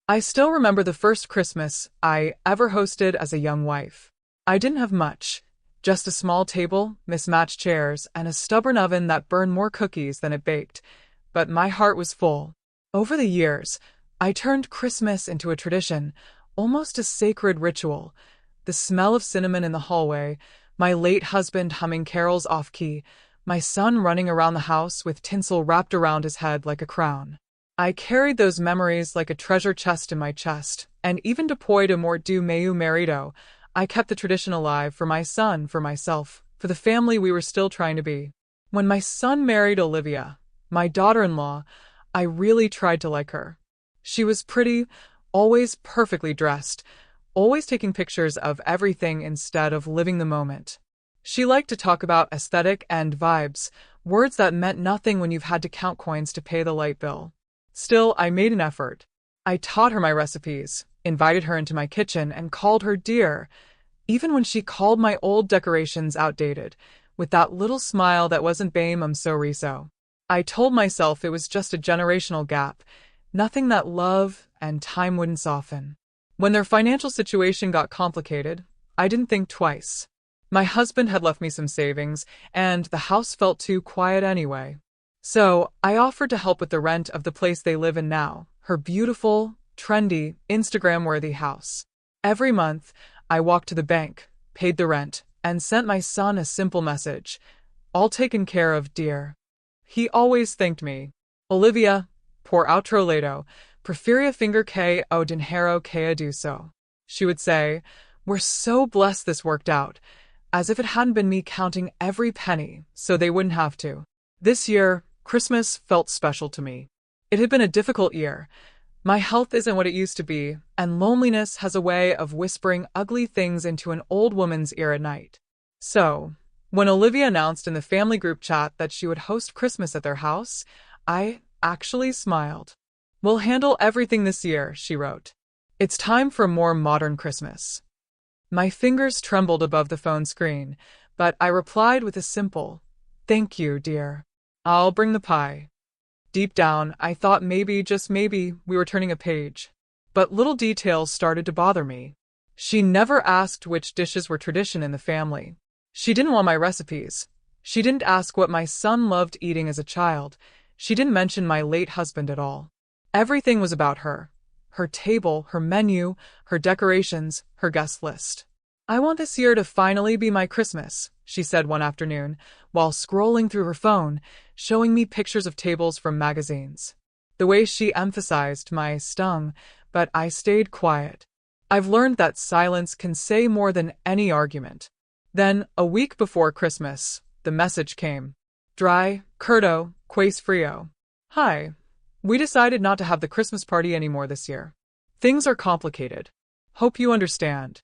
I still remember the first Christmas I ever hosted as a young wife. I didn't have much, just a small table, mismatched chairs, and a stubborn oven that burned more cookies than it baked, but my heart was full. Over the years, I turned Christmas into a tradition, almost a sacred ritual. The smell of cinnamon in the hallway, my late husband humming carols off-key, my son running around the house with tinsel wrapped around his head like a crown. I carried those memories like a treasure chest in my chest, and even deployed a mort du meu marido, I kept the tradition alive for my son, for myself, for the family we were still trying to be. When my son married Olivia, my daughter-in-law, I really tried to like her. She was pretty, always perfectly dressed, always taking pictures of everything instead of living the moment. She liked to talk about aesthetic and vibes, words that meant nothing when you've had to count coins to pay the light bill. Still, I made an effort. I taught her my recipes, invited her into my kitchen, and called her dear, even when she called my old decorations outdated, with that little smile that wasn't "Bame, I'm so riso." I told myself it was just a generational gap, nothing that love and time wouldn't soften. When their financial situation got complicated, I didn't think twice. My husband had left me some savings, and the house felt too quiet anyway. So, I offered to help with the rent of the place they live in now, her beautiful, trendy, Instagram-worthy house. Every month, I walked to the bank, paid the rent, and sent my son a simple message. "All taken care of, dear." He always thanked me. "Olivia, por outro lado, preferia finger que o dinheiro que aduso." She would say, "We're so blessed this worked out," as if it hadn't been me counting every penny, so they wouldn't have to. This year, Christmas felt special to me. It had been a difficult year. My health isn't what it used to be, and loneliness has a way of whispering ugly things into an old woman's ear at night. So, when Olivia announced in the family group chat that she would host Christmas at their house, I actually smiled. "We'll handle everything this year," she wrote. "It's time for a more modern Christmas." My fingers trembled above the phone screen, but I replied with a simple, "Thank you, dear. I'll bring the pie." Deep down, I thought maybe, just maybe, we were turning a page. But little details started to bother me. She never asked which dishes were tradition in the family. She didn't want my recipes. She didn't ask what my son loved eating as a child. She didn't mention my late husband at all. Everything was about her. Her table, her menu, her decorations, her guest list. "I want this year to finally be my Christmas," she said one afternoon, while scrolling through her phone, showing me pictures of tables from magazines. The way she emphasized my stung, but I stayed quiet. I've learned that silence can say more than any argument. Then, a week before Christmas, the message came. "Dry, curto, quais frio." "Hi. We decided not to have the Christmas party anymore this year. Things are complicated. Hope you understand."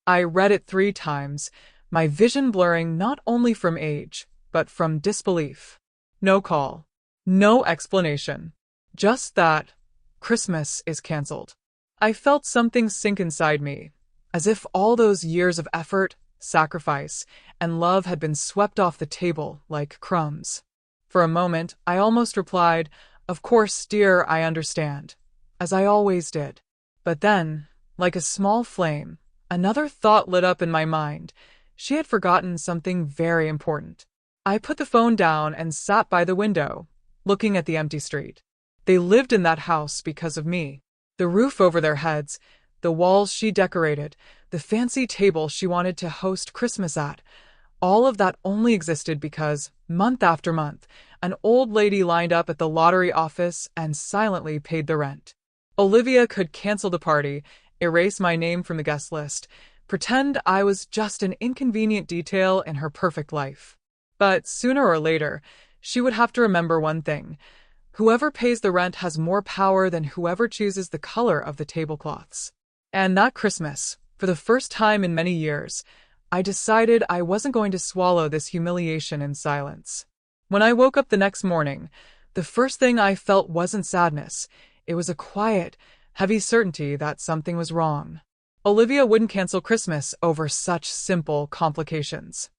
I read it 3 times, my vision blurring not only from age, but from disbelief. No call. No explanation. Just that Christmas is cancelled. I felt something sink inside me, as if all those years of effort, sacrifice, and love had been swept off the table like crumbs. For a moment, I almost replied, "Of course, dear, I understand," as I always did. But then, like a small flame, another thought lit up in my mind. She had forgotten something very important. I put the phone down and sat by the window, looking at the empty street. They lived in that house because of me. The roof over their heads, the walls she decorated, the fancy table she wanted to host Christmas at. All of that only existed because, month after month, an old lady lined up at the lottery office and silently paid the rent. Olivia could cancel the party, erase my name from the guest list, pretend I was just an inconvenient detail in her perfect life. But sooner or later, she would have to remember one thing. Whoever pays the rent has more power than whoever chooses the color of the tablecloths. And that Christmas, for the first time in many years, I decided I wasn't going to swallow this humiliation in silence. When I woke up the next morning, the first thing I felt wasn't sadness. It was a quiet, heavy certainty that something was wrong. Olivia wouldn't cancel Christmas over such simple complications.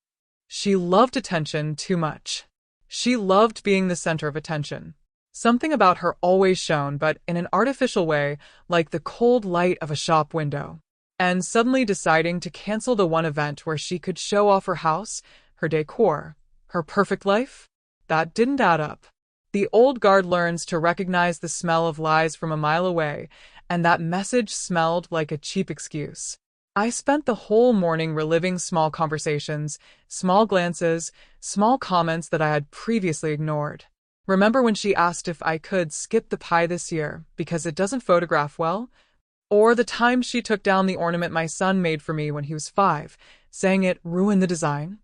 She loved attention too much. She loved being the center of attention. Something about her always shone, but in an artificial way, like the cold light of a shop window. And suddenly deciding to cancel the one event where she could show off her house, her decor, her perfect life? That didn't add up. The old guard learns to recognize the smell of lies from a mile away, and that message smelled like a cheap excuse. I spent the whole morning reliving small conversations, small glances, small comments that I had previously ignored. Remember when she asked if I could skip the pie this year because it doesn't photograph well? Or the time she took down the ornament my son made for me when he was 5, saying it ruined the design?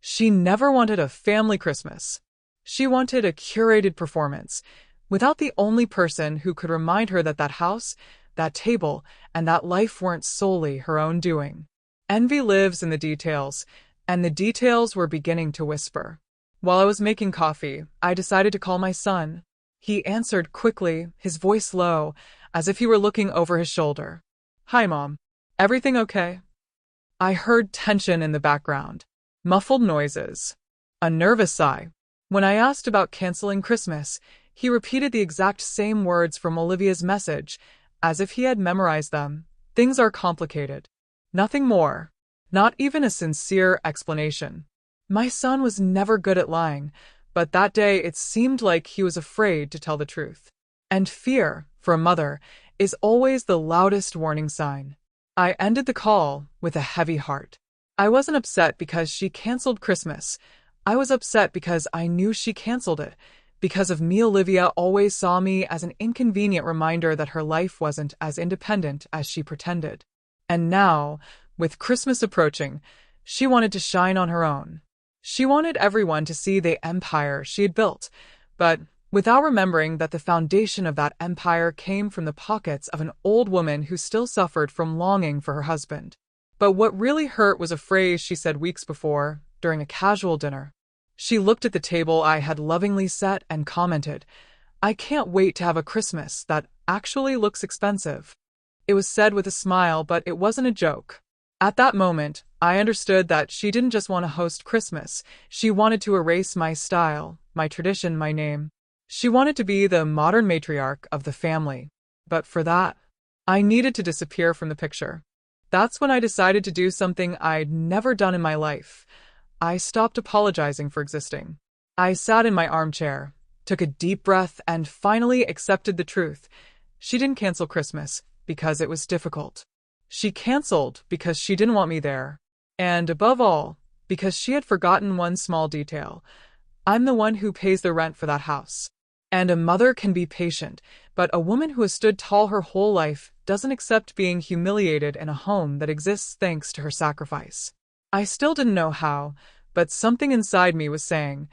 She never wanted a family Christmas. She wanted a curated performance, without the only person who could remind her that that house, that table, and that life weren't solely her own doing. Envy lives in the details, and the details were beginning to whisper. While I was making coffee, I decided to call my son. He answered quickly, his voice low, as if he were looking over his shoulder. "Hi, Mom. Everything okay?" I heard tension in the background, muffled noises, a nervous sigh. When I asked about canceling Christmas, he repeated the exact same words from Olivia's message, as if he had memorized them. "Things are complicated." Nothing more. Not even a sincere explanation. My son was never good at lying, but that day it seemed like he was afraid to tell the truth. And fear, for a mother, is always the loudest warning sign. I ended the call with a heavy heart. I wasn't upset because she canceled Christmas. I was upset because I knew she canceled it. Because of me, Olivia always saw me as an inconvenient reminder that her life wasn't as independent as she pretended. And now, with Christmas approaching, she wanted to shine on her own. She wanted everyone to see the empire she had built, but without remembering that the foundation of that empire came from the pockets of an old woman who still suffered from longing for her husband. But what really hurt was a phrase she said weeks before, during a casual dinner. She looked at the table I had lovingly set and commented, "I can't wait to have a Christmas that actually looks expensive." It was said with a smile, but it wasn't a joke. At that moment, I understood that she didn't just want to host Christmas. She wanted to erase my style, my tradition, my name. She wanted to be the modern matriarch of the family. But for that, I needed to disappear from the picture. That's when I decided to do something I'd never done in my life. I stopped apologizing for existing. I sat in my armchair, took a deep breath, and finally accepted the truth. She didn't cancel Christmas because it was difficult. She canceled because she didn't want me there. And above all, because she had forgotten one small detail. I'm the one who pays the rent for that house. And a mother can be patient, but a woman who has stood tall her whole life doesn't accept being humiliated in a home that exists thanks to her sacrifice. I still didn't know how, but something inside me was saying,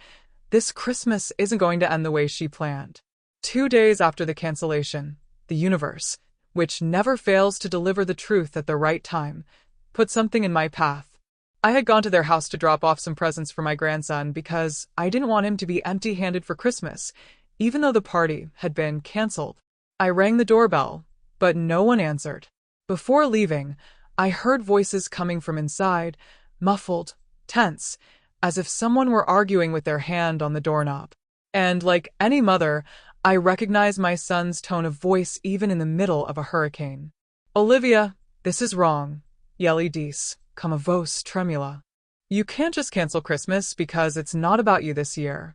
this Christmas isn't going to end the way she planned. 2 days after the cancellation, the universe, which never fails to deliver the truth at the right time, put something in my path. I had gone to their house to drop off some presents for my grandson because I didn't want him to be empty-handed for Christmas, even though the party had been canceled. I rang the doorbell, but no one answered. Before leaving, I heard voices coming from inside, muffled, tense, as if someone were arguing with their hand on the doorknob. And like any mother, I recognized my son's tone of voice even in the middle of a hurricane. "Olivia, this is wrong. Ieli dis, come voce tremula. You can't just cancel Christmas because it's not about you this year."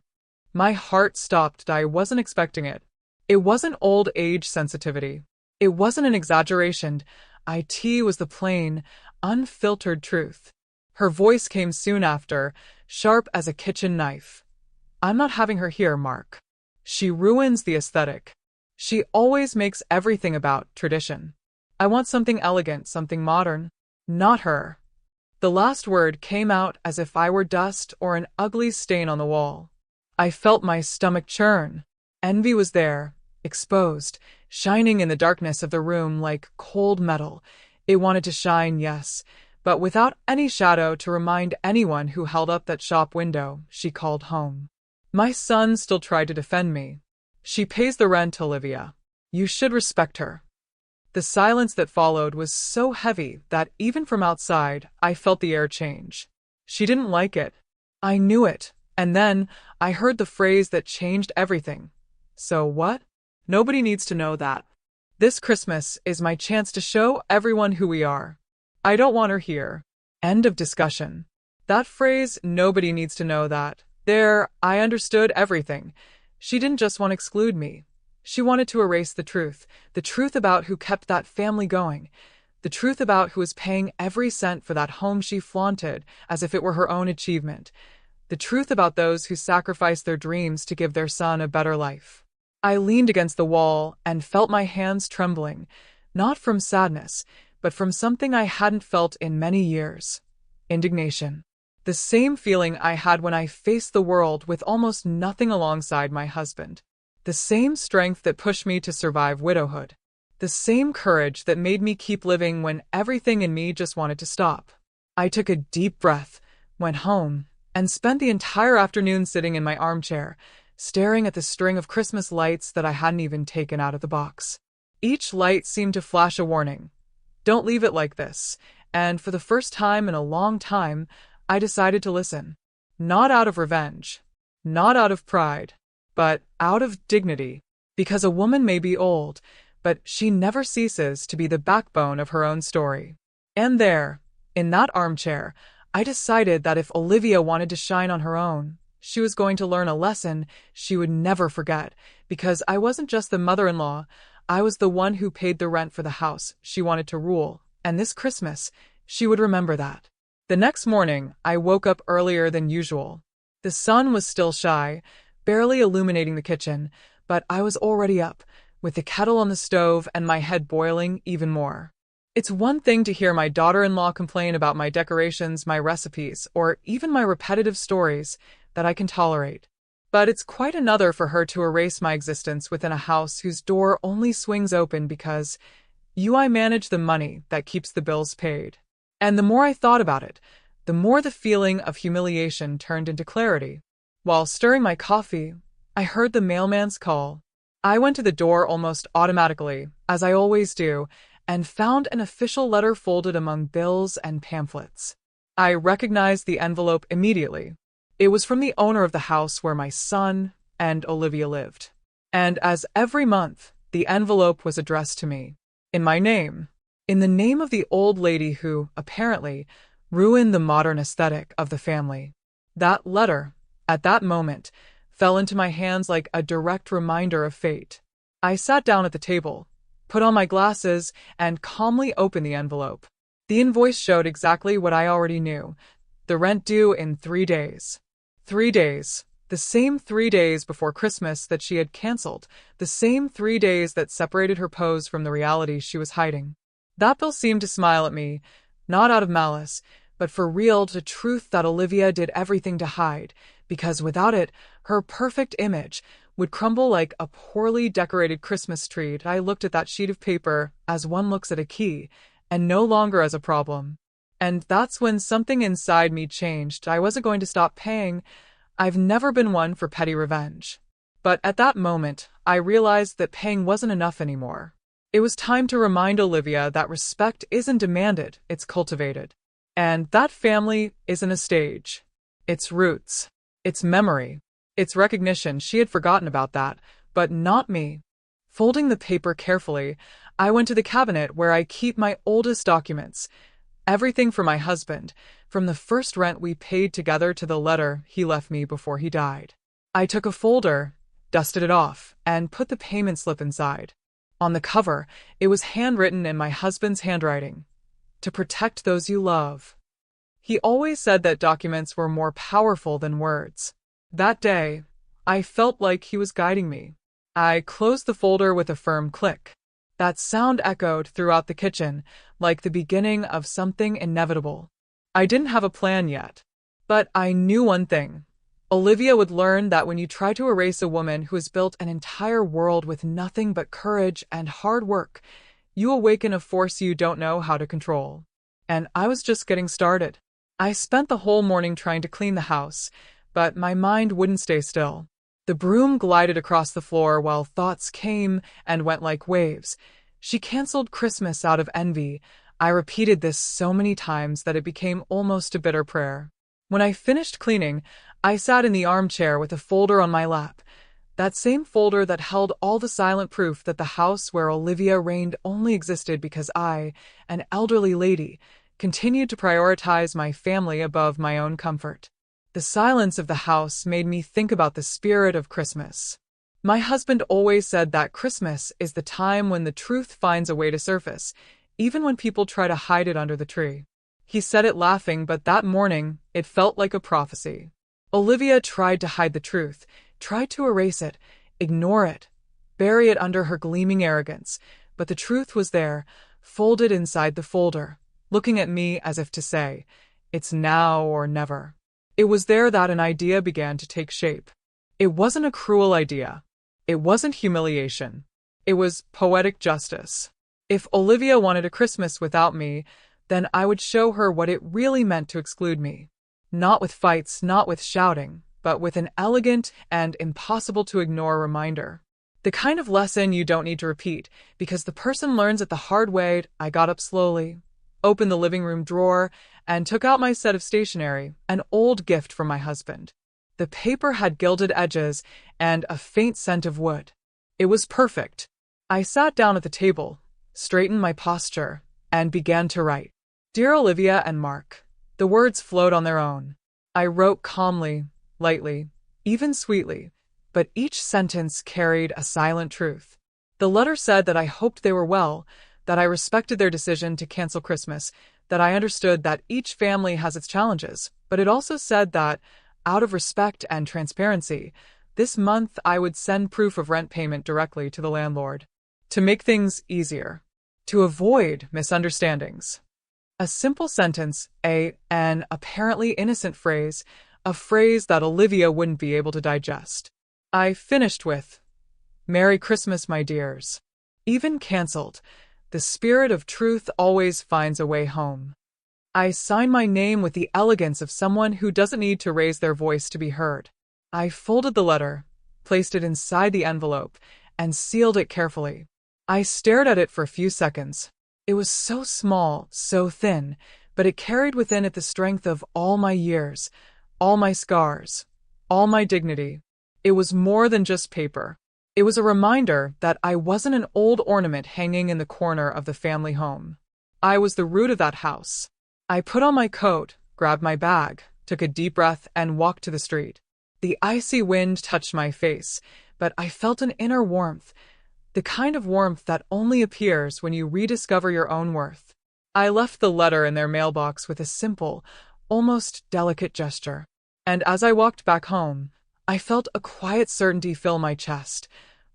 My heart stopped. I wasn't expecting it. It wasn't old age sensitivity. It wasn't an exaggeration. It was the plain, unfiltered truth. Her voice came soon after, sharp as a kitchen knife. "I'm not having her here, Mark. She ruins the aesthetic. She always makes everything about tradition. I want something elegant, something modern. Not her." The last word came out as if I were dust or an ugly stain on the wall. I felt my stomach churn. Envy was there, exposed, shining in the darkness of the room like cold metal. It wanted to shine, yes, but without any shadow to remind anyone who held up that shop window she called home. My son still tried to defend me. "She pays the rent, Olivia. You should respect her." The silence that followed was so heavy that even from outside, I felt the air change. She didn't like it. I knew it. And then I heard the phrase that changed everything. So what? Nobody needs to know that. This Christmas is my chance to show everyone who we are. I don't want her here. End of discussion. That phrase, nobody needs to know that. There, I understood everything. She didn't just want to exclude me. She wanted to erase the truth about who kept that family going, the truth about who was paying every cent for that home she flaunted as if it were her own achievement, the truth about those who sacrificed their dreams to give their son a better life. I leaned against the wall and felt my hands trembling, not from sadness, but from something I hadn't felt in many years. Indignation. The same feeling I had when I faced the world with almost nothing alongside my husband. The same strength that pushed me to survive widowhood. The same courage that made me keep living when everything in me just wanted to stop. I took a deep breath, went home, and spent the entire afternoon sitting in my armchair, staring at the string of Christmas lights that I hadn't even taken out of the box. Each light seemed to flash a warning. Don't leave it like this. And for the first time in a long time, I decided to listen. Not out of revenge, not out of pride, but out of dignity. Because a woman may be old, but she never ceases to be the backbone of her own story. And there, in that armchair, I decided that if Olivia wanted to shine on her own, she was going to learn a lesson she would never forget, because I wasn't just the mother-in-law, I was the one who paid the rent for the house she wanted to rule, and this Christmas, she would remember that. The next morning, I woke up earlier than usual. The sun was still shy, barely illuminating the kitchen, but I was already up, with the kettle on the stove and my head boiling even more. It's one thing to hear my daughter-in-law complain about my decorations, my recipes, or even my repetitive stories that I can tolerate. But it's quite another for her to erase my existence within a house whose door only swings open because I manage the money that keeps the bills paid. And the more I thought about it, the more the feeling of humiliation turned into clarity. While stirring my coffee, I heard the mailman's call. I went to the door almost automatically, as I always do, and found an official letter folded among bills and pamphlets. I recognized the envelope immediately. It was from the owner of the house where my son and Olivia lived. And as every month, the envelope was addressed to me, in my name, in the name of the old lady who, apparently, ruined the modern aesthetic of the family. That letter, at that moment, fell into my hands like a direct reminder of fate. I sat down at the table, put on my glasses, and calmly opened the envelope. The invoice showed exactly what I already knew. The rent due in 3 days. 3 days. The same 3 days before Christmas that she had canceled. The same 3 days that separated her pose from the reality she was hiding. That bill seemed to smile at me, not out of malice, but for real, the truth that Olivia did everything to hide, because without it, her perfect image would crumble like a poorly decorated Christmas tree. I looked at that sheet of paper as one looks at a key, and no longer as a problem. And that's when something inside me changed. I wasn't going to stop paying. I've never been one for petty revenge. But at that moment, I realized that paying wasn't enough anymore. It was time to remind Olivia that respect isn't demanded, it's cultivated. And that family isn't a stage. It's roots. It's memory. It's recognition. She had forgotten about that, but not me. Folding the paper carefully, I went to the cabinet where I keep my oldest documents. Everything for my husband, from the first rent we paid together to the letter he left me before he died. I took a folder, dusted it off, and put the payment slip inside. On the cover, it was handwritten in my husband's handwriting. To protect those you love. He always said that documents were more powerful than words. That day, I felt like he was guiding me. I closed the folder with a firm click. That sound echoed throughout the kitchen, like the beginning of something inevitable. I didn't have a plan yet, but I knew one thing. Olivia would learn that when you try to erase a woman who has built an entire world with nothing but courage and hard work, you awaken a force you don't know how to control. And I was just getting started. I spent the whole morning trying to clean the house, but my mind wouldn't stay still. The broom glided across the floor while thoughts came and went like waves. She canceled Christmas out of envy. I repeated this so many times that it became almost a bitter prayer. When I finished cleaning, I sat in the armchair with a folder on my lap. That same folder that held all the silent proof that the house where Olivia reigned only existed because I, an elderly lady, continued to prioritize my family above my own comfort. The silence of the house made me think about the spirit of Christmas. My husband always said that Christmas is the time when the truth finds a way to surface, even when people try to hide it under the tree. He said it laughing, but that morning, it felt like a prophecy. Olivia tried to hide the truth, tried to erase it, ignore it, bury it under her gleaming arrogance, but the truth was there, folded inside the folder, looking at me as if to say, "It's now or never." It was there that an idea began to take shape. It wasn't a cruel idea. It wasn't humiliation. It was poetic justice. If Olivia wanted a Christmas without me, then I would show her what it really meant to exclude me. Not with fights, not with shouting, but with an elegant and impossible-to-ignore reminder. The kind of lesson you don't need to repeat, because the person learns it the hard way. I got up slowly, opened the living room drawer, and took out my set of stationery, an old gift from my husband. The paper had gilded edges and a faint scent of wood. It was perfect. I sat down at the table, straightened my posture, and began to write. Dear Olivia and Mark. The words flowed on their own. I wrote calmly, lightly, even sweetly, but each sentence carried a silent truth. The letter said that I hoped they were well, that I respected their decision to cancel Christmas, that I understood that each family has its challenges, but it also said that, out of respect and transparency, this month I would send proof of rent payment directly to the landlord. To make things easier. To avoid misunderstandings. A simple sentence, an apparently innocent phrase, a phrase that Olivia wouldn't be able to digest. I finished with, Merry Christmas, my dears. Even cancelled, the spirit of truth always finds a way home. I signed my name with the elegance of someone who doesn't need to raise their voice to be heard. I folded the letter, placed it inside the envelope, and sealed it carefully. I stared at it for a few seconds. It was so small, so thin, but it carried within it the strength of all my years, all my scars, all my dignity. It was more than just paper. It was a reminder that I wasn't an old ornament hanging in the corner of the family home. I was the root of that house. I put on my coat, grabbed my bag, took a deep breath, and walked to the street. The icy wind touched my face, but I felt an inner warmth, the kind of warmth that only appears when you rediscover your own worth. I left the letter in their mailbox with a simple, almost delicate gesture. And as I walked back home, I felt a quiet certainty fill my chest.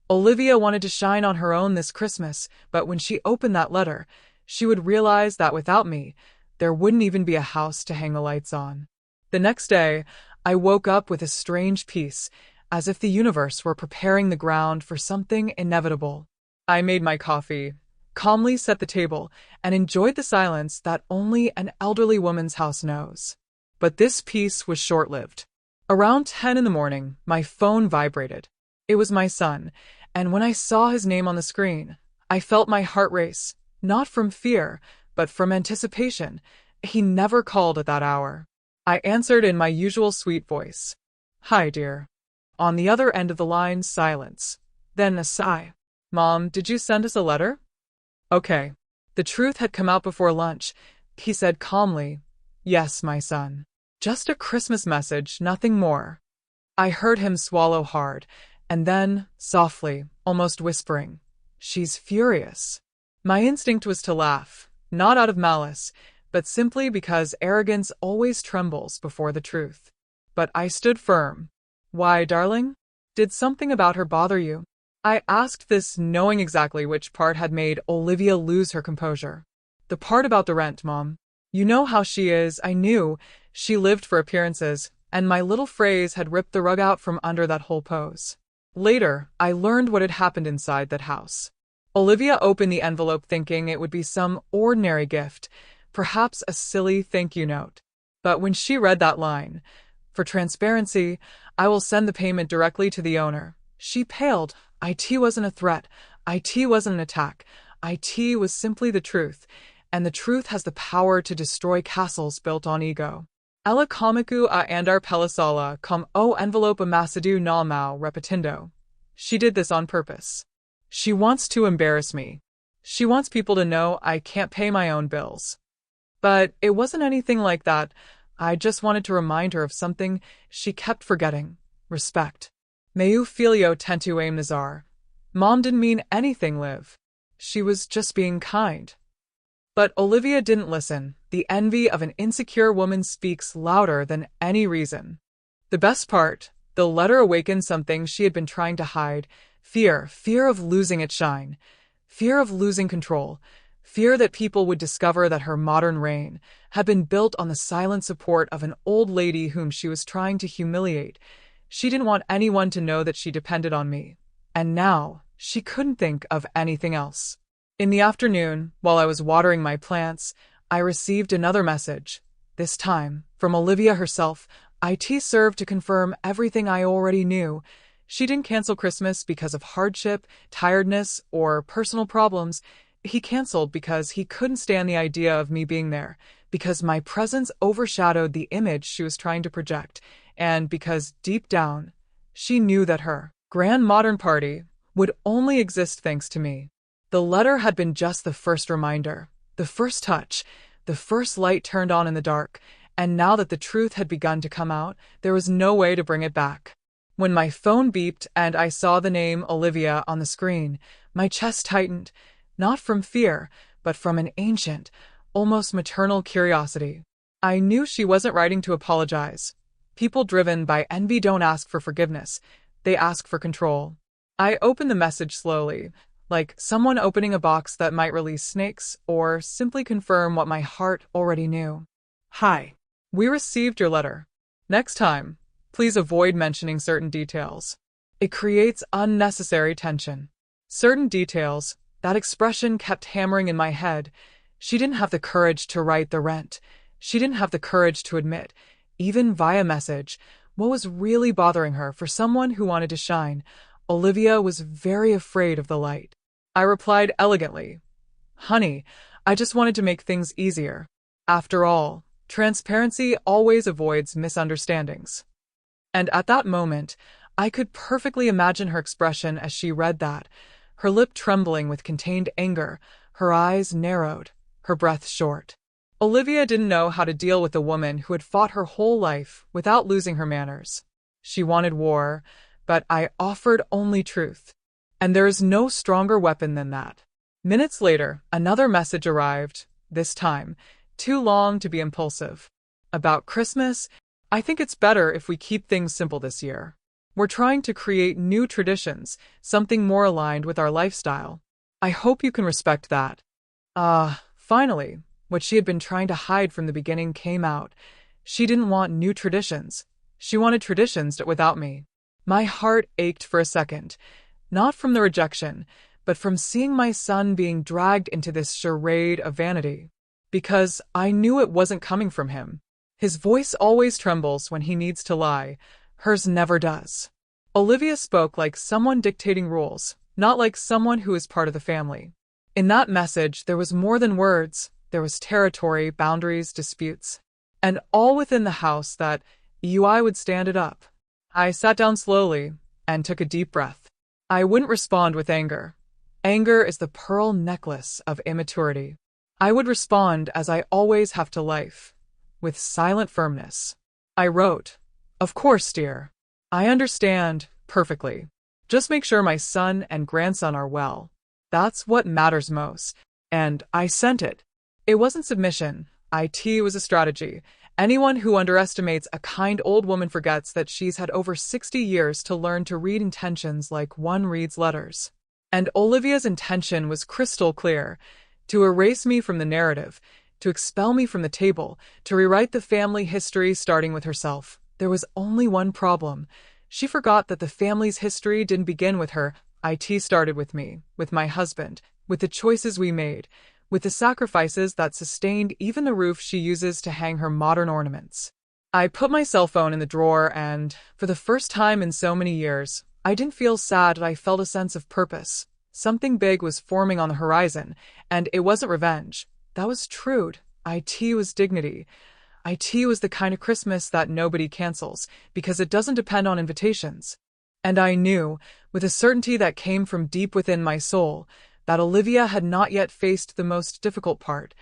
Olivia wanted to shine on her own this Christmas, but when she opened that letter, she would realize that without me, there wouldn't even be a house to hang the lights on. The next day, I woke up with a strange peace, as if the universe were preparing the ground for something inevitable. I made my coffee, calmly set the table, and enjoyed the silence that only an elderly woman's house knows. But this peace was short-lived. Around 10 in the morning, my phone vibrated. It was my son, and when I saw his name on the screen, I felt my heart race, not from fear, but from anticipation. He never called at that hour. I answered in my usual sweet voice. Hi, dear. On the other end of the line, silence. Then a sigh. Mom, did you send us a letter? Okay. The truth had come out before lunch. He said calmly, Yes, my son. Just a Christmas message, nothing more. I heard him swallow hard, and then, softly, almost whispering, She's furious. My instinct was to laugh, not out of malice, but simply because arrogance always trembles before the truth. But I stood firm. Why, darling? Did something about her bother you? I asked this knowing exactly which part had made Olivia lose her composure. The part about the rent, Mom. You know how she is. I knew. She lived for appearances, and my little phrase had ripped the rug out from under that whole pose. Later, I learned what had happened inside that house. Olivia opened the envelope thinking it would be some ordinary gift, perhaps a silly thank you note. But when she read that line, For transparency, I will send the payment directly to the owner, she paled. IT wasn't a threat. IT wasn't an attack. IT was simply the truth, and the truth has the power to destroy castles built on ego. Ella comicu a andar pellisala com o envelope amasadu na mau repetindo. She did this on purpose. She wants to embarrass me. She wants people to know I can't pay my own bills. But it wasn't anything like that. I just wanted to remind her of something she kept forgetting: respect. Meu filho tentou Nazar. Mom didn't mean anything, Liv. She was just being kind. But Olivia didn't listen. The envy of an insecure woman speaks louder than any reason. The best part, the letter awakened something she had been trying to hide: fear of losing its shine, fear of losing control, fear that people would discover that her modern reign had been built on the silent support of an old lady whom she was trying to humiliate. She didn't want anyone to know that she depended on me. And now, she couldn't think of anything else. In the afternoon, while I was watering my plants, I received another message. This time, from Olivia herself. IT served to confirm everything I already knew. She didn't cancel Christmas because of hardship, tiredness, or personal problems. He canceled because he couldn't stand the idea of me being there, because my presence overshadowed the image she was trying to project, and because deep down, she knew that her grand modern party would only exist thanks to me. The letter had been just the first reminder, the first touch, the first light turned on in the dark, and now that the truth had begun to come out, there was no way to bring it back. When my phone beeped and I saw the name Olivia on the screen, my chest tightened, not from fear, but from an ancient, almost maternal curiosity. I knew she wasn't writing to apologize. People driven by envy don't ask for forgiveness, they ask for control. I opened the message slowly, like someone opening a box that might release snakes or simply confirm what my heart already knew. Hi. We received your letter. Next time, please avoid mentioning certain details. It creates unnecessary tension. Certain details, that expression kept hammering in my head. She didn't have the courage to write the rent. She didn't have the courage to admit, even via message, what was really bothering her. For someone who wanted to shine, Olivia was very afraid of the light. I replied elegantly, "Honey, I just wanted to make things easier. After all, transparency always avoids misunderstandings." And at that moment, I could perfectly imagine her expression as she read that, her lip trembling with contained anger, her eyes narrowed, her breath short. Olivia didn't know how to deal with a woman who had fought her whole life without losing her manners. She wanted war, but I offered only truth. And there is no stronger weapon than that. Minutes later, another message arrived, this time, too long to be impulsive. About Christmas, I think it's better if we keep things simple this year. We're trying to create new traditions, something more aligned with our lifestyle. I hope you can respect that. Finally, what she had been trying to hide from the beginning came out. She didn't want new traditions. She wanted traditions without me. My heart ached for a second, not from the rejection, but from seeing my son being dragged into this charade of vanity. Because I knew it wasn't coming from him. His voice always trembles when he needs to lie. Hers never does. Olivia spoke like someone dictating rules, not like someone who is part of the family. In that message, there was more than words. There was territory, boundaries, disputes. And all within the house that I would stand it up. I sat down slowly and took a deep breath. I wouldn't respond with anger. Anger is the pearl necklace of immaturity. I would respond as I always have to life, with silent firmness. I wrote, "Of course, dear. I understand perfectly. Just make sure my son and grandson are well. That's what matters most." And I sent it. It wasn't submission. IT was a strategy. Anyone who underestimates a kind old woman forgets that she's had over 60 years to learn to read intentions like one reads letters. And Olivia's intention was crystal clear: to erase me from the narrative, to expel me from the table, to rewrite the family history starting with herself. There was only one problem. She forgot that the family's history didn't begin with her. IT started with me, with my husband, with the choices we made, with the sacrifices that sustained even the roof she uses to hang her modern ornaments. I put my cell phone in the drawer and, for the first time in so many years, I didn't feel sad, I felt a sense of purpose. Something big was forming on the horizon, and it wasn't revenge. That was truth. IT was dignity. IT was the kind of Christmas that nobody cancels, because it doesn't depend on invitations. And I knew, with a certainty that came from deep within my soul, that Olivia had not yet faced the most difficult part,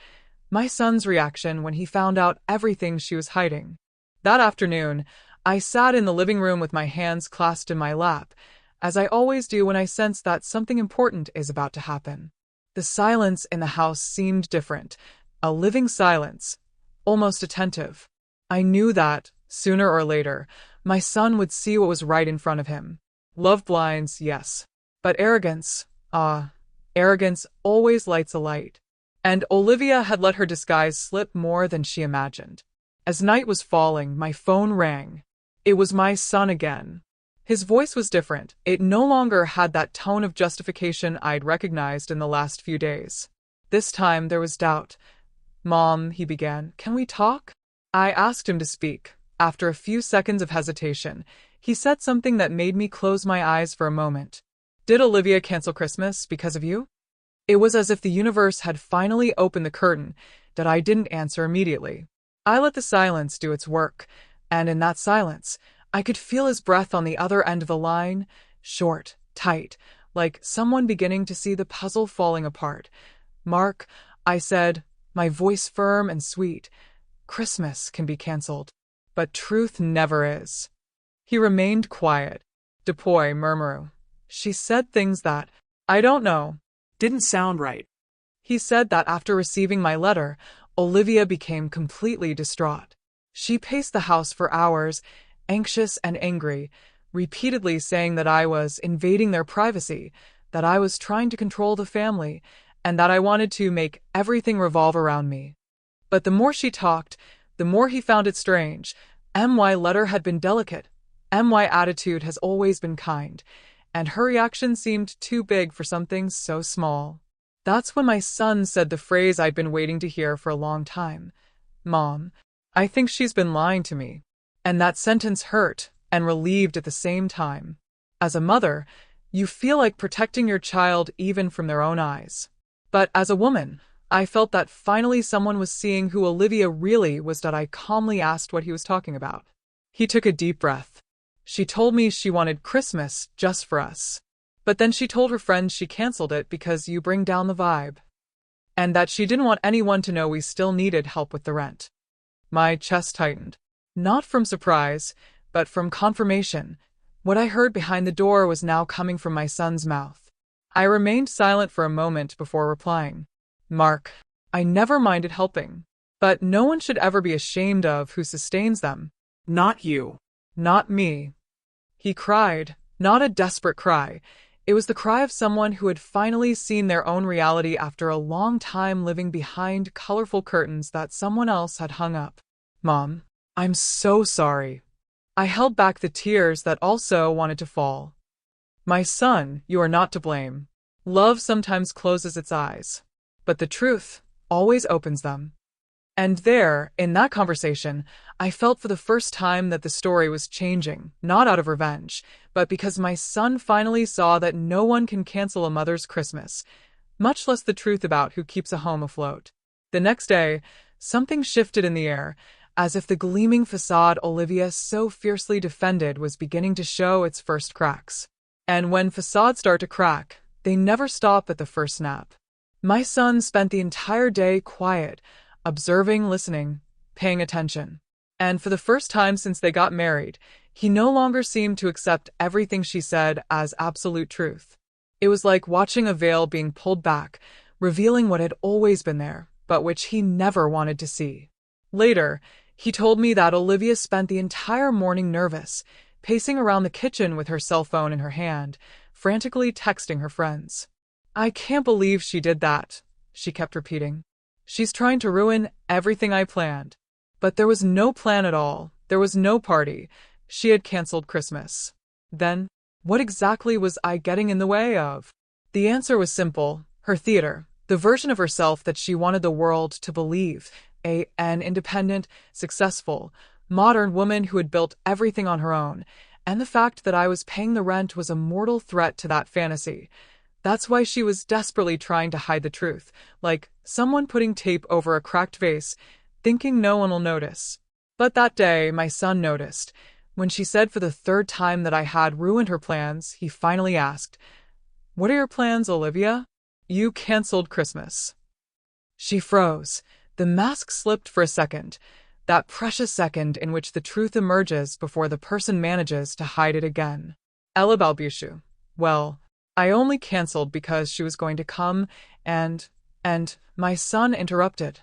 my son's reaction when he found out everything she was hiding. That afternoon, I sat in the living room with my hands clasped in my lap, as I always do when I sense that something important is about to happen. The silence in the house seemed different, a living silence, almost attentive. I knew that, sooner or later, my son would see what was right in front of him. Love blinds, yes. But arrogance, arrogance always lights a light. And Olivia had let her disguise slip more than she imagined. As night was falling, my phone rang. It was my son again. His voice was different. It no longer had that tone of justification I'd recognized in the last few days. This time there was doubt. "Mom," he began, "can we talk?" I asked him to speak. After a few seconds of hesitation, he said something that made me close my eyes for a moment. "Did Olivia cancel Christmas because of you?" It was as if the universe had finally opened the curtain, that I didn't answer immediately. I let the silence do its work, and in that silence, I could feel his breath on the other end of the line, short, tight, like someone beginning to see the puzzle falling apart. "Mark," I said, my voice firm and sweet, "Christmas can be cancelled, but truth never is." He remained quiet. "Depoy murmuru. She said things that, I don't know, didn't sound right." He said that after receiving my letter, Olivia became completely distraught. She paced the house for hours, anxious and angry, repeatedly saying that I was invading their privacy, that I was trying to control the family, and that I wanted to make everything revolve around me. But the more she talked, the more he found it strange. My letter had been delicate. My attitude has always been kind, and her reaction seemed too big for something so small. That's when my son said the phrase I'd been waiting to hear for a long time. "Mom, I think she's been lying to me." And that sentence hurt and relieved at the same time. As a mother, you feel like protecting your child even from their own eyes. But as a woman, I felt that finally someone was seeing who Olivia really was. That I calmly asked what he was talking about. He took a deep breath. "She told me she wanted Christmas just for us. But then she told her friends she canceled it because you bring down the vibe. And that she didn't want anyone to know we still needed help with the rent." My chest tightened. Not from surprise, but from confirmation. What I heard behind the door was now coming from my son's mouth. I remained silent for a moment before replying. "Mark, I never minded helping. But no one should ever be ashamed of who sustains them. Not you. Not me." He cried, not a desperate cry. It was the cry of someone who had finally seen their own reality after a long time living behind colorful curtains that someone else had hung up. "Mom, I'm so sorry." I held back the tears that also wanted to fall. "My son, you are not to blame. Love sometimes closes its eyes, but the truth always opens them." And there, in that conversation, I felt for the first time that the story was changing, not out of revenge, but because my son finally saw that no one can cancel a mother's Christmas, much less the truth about who keeps a home afloat. The next day, something shifted in the air, as if the gleaming facade Olivia so fiercely defended was beginning to show its first cracks. And when facades start to crack, they never stop at the first snap. My son spent the entire day quiet, observing, listening, paying attention. And for the first time since they got married, he no longer seemed to accept everything she said as absolute truth. It was like watching a veil being pulled back, revealing what had always been there, but which he never wanted to see. Later, he told me that Olivia spent the entire morning nervous, pacing around the kitchen with her cell phone in her hand, frantically texting her friends. "I can't believe she did that," she kept repeating. "She's trying to ruin everything I planned." But there was no plan at all. There was no party. She had canceled Christmas. Then, what exactly was I getting in the way of? The answer was simple: her theater, the version of herself that she wanted the world to believe, an independent, successful, modern woman who had built everything on her own, and the fact that I was paying the rent was a mortal threat to that fantasy. That's why she was desperately trying to hide the truth, like someone putting tape over a cracked vase, thinking no one will notice. But that day, my son noticed. When she said for the third time that I had ruined her plans, he finally asked, "What are your plans, Olivia?" "You canceled Christmas." She froze. The mask slipped for a second, that precious second in which the truth emerges before the person manages to hide it again. Ella Balbushu. Well, I only canceled because she was going to come and my son interrupted.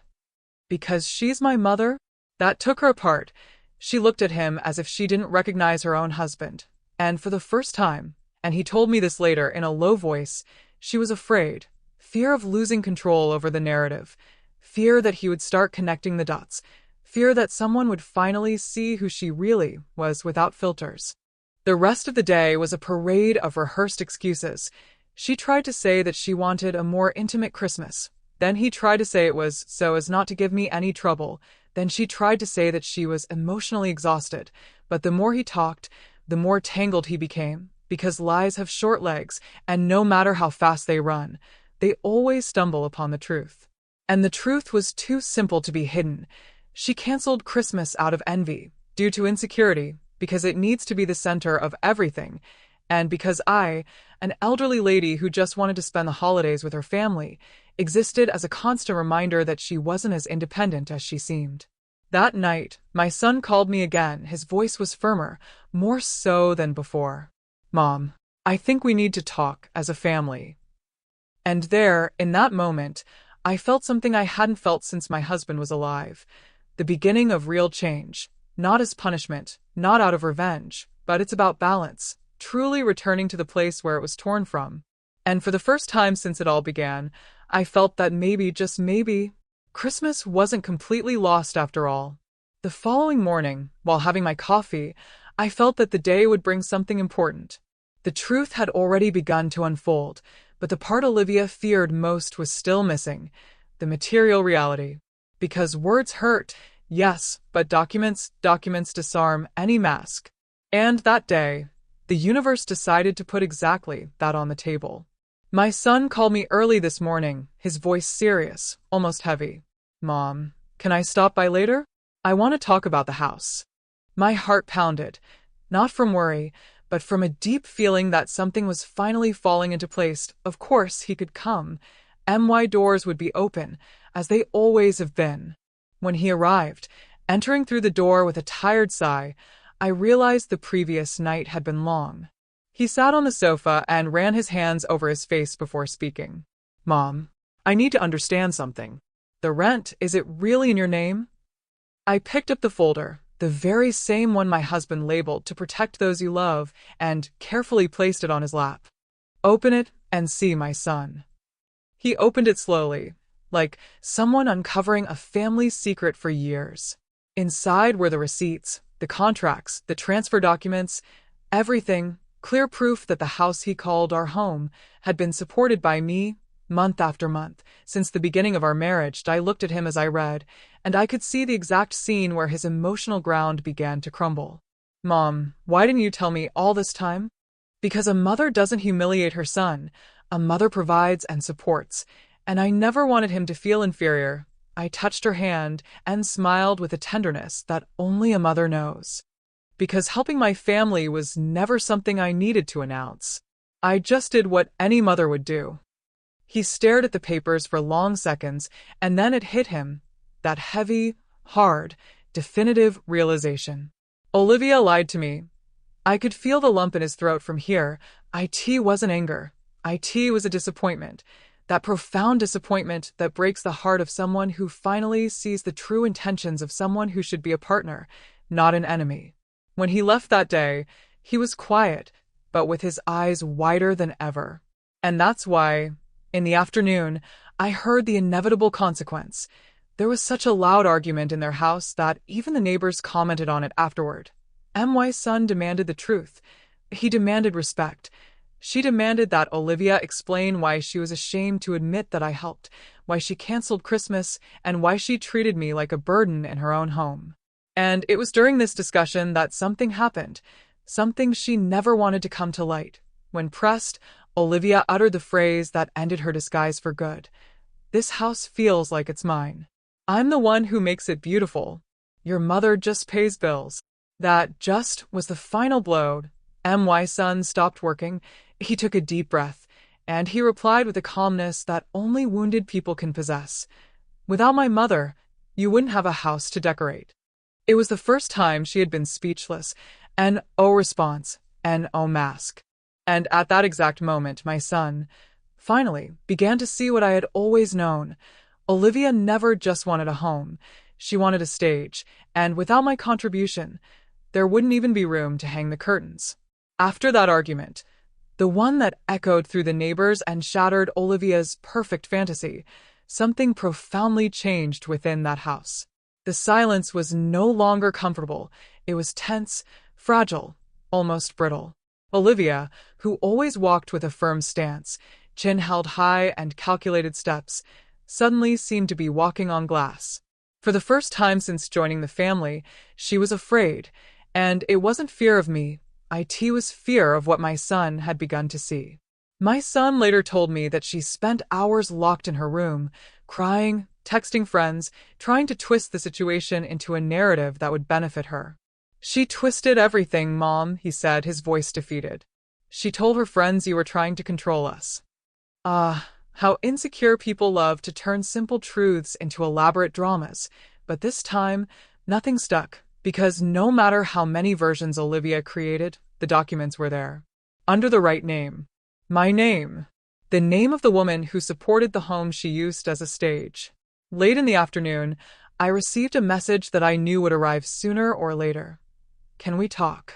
Because she's my mother? That took her apart. She looked at him as if she didn't recognize her own husband. And for the first time, and he told me this later in a low voice, she was afraid. Fear of losing control over the narrative. Fear that he would start connecting the dots. Fear that someone would finally see who she really was without filters. The rest of the day was a parade of rehearsed excuses. She tried to say that she wanted a more intimate Christmas. Then he tried to say it was so as not to give me any trouble. Then she tried to say that she was emotionally exhausted. But the more he talked, the more tangled he became. Because lies have short legs, and no matter how fast they run, they always stumble upon the truth. And the truth was too simple to be hidden. She canceled Christmas out of envy, due to insecurity, because it needs to be the center of everything, and because I, an elderly lady who just wanted to spend the holidays with her family, existed as a constant reminder that she wasn't as independent as she seemed. That night, my son called me again. His voice was firmer, more so than before. "Mom, I think we need to talk as a family." And there, in that moment, I felt something I hadn't felt since my husband was alive. The beginning of real change. Not as punishment, not out of revenge, but it's about balance, truly returning to the place where it was torn from. And for the first time since it all began, I felt that maybe, just maybe, Christmas wasn't completely lost after all. The following morning, while having my coffee, I felt that the day would bring something important. The truth had already begun to unfold, but the part Olivia feared most was still missing, the material reality. Because words hurt, yes, but documents disarm any mask. And that day, the universe decided to put exactly that on the table. My son called me early this morning, his voice serious, almost heavy. "Mom, can I stop by later? I want to talk about the house." My heart pounded, not from worry, but from a deep feeling that something was finally falling into place. Of course he could come. MY doors would be open, as they always have been. When he arrived, entering through the door with a tired sigh, I realized the previous night had been long. He sat on the sofa and ran his hands over his face before speaking. "Mom, I need to understand something. The rent, is it really in your name?" I picked up the folder, the very same one my husband labeled to protect those you love, and carefully placed it on his lap. "Open it and see, my son." He opened it slowly, like someone uncovering a family secret for years. Inside were the receipts, the contracts, the transfer documents, everything, clear proof that the house he called our home had been supported by me, month after month. Since the beginning of our marriage, I looked at him as I read, and I could see the exact scene where his emotional ground began to crumble. "Mom, why didn't you tell me all this time?" "Because a mother doesn't humiliate her son. A mother provides and supports, and I never wanted him to feel inferior." I touched her hand and smiled with a tenderness that only a mother knows. Because helping my family was never something I needed to announce. I just did what any mother would do. He stared at the papers for long seconds, and then it hit him, that heavy, hard, definitive realization. Olivia lied to me. I could feel the lump in his throat from here. It wasn't anger. It was a disappointment. That profound disappointment that breaks the heart of someone who finally sees the true intentions of someone who should be a partner, not an enemy. When he left that day, he was quiet, but with his eyes wider than ever. And that's why, in the afternoon, I heard the inevitable consequence. There was such a loud argument in their house that even the neighbors commented on it afterward. MY's son demanded the truth. He demanded respect. She demanded that Olivia explain why she was ashamed to admit that I helped, why she canceled Christmas, and why she treated me like a burden in her own home. And it was during this discussion that something happened, something she never wanted to come to light. When pressed, Olivia uttered the phrase that ended her disguise for good. "This house feels like it's mine. I'm the one who makes it beautiful. Your mother just pays bills." That just was the final blow. MY's son stopped working. He took a deep breath, and he replied with a calmness that only wounded people can possess. Without my mother, you wouldn't have a house to decorate. It was the first time she had been speechless. An oh response, an oh mask. And at that exact moment, my son, finally, began to see what I had always known. Olivia never just wanted a home. She wanted a stage, and without my contribution, there wouldn't even be room to hang the curtains. After that argument, the one that echoed through the neighbors and shattered Olivia's perfect fantasy, something profoundly changed within that house. The silence was no longer comfortable. It was tense, fragile, almost brittle. Olivia, who always walked with a firm stance, chin held high and calculated steps, suddenly seemed to be walking on glass. For the first time since joining the family, she was afraid, and it wasn't fear of me. It was fear of what my son had begun to see. My son later told me that she spent hours locked in her room, crying, texting friends, trying to twist the situation into a narrative that would benefit her. She twisted everything, Mom, he said, his voice defeated. She told her friends you were trying to control us. How insecure people love to turn simple truths into elaborate dramas. But this time, nothing stuck, because no matter how many versions Olivia created, the documents were there. Under the right name. My name. The name of the woman who supported the home she used as a stage. Late in the afternoon, I received a message that I knew would arrive sooner or later. Can we talk?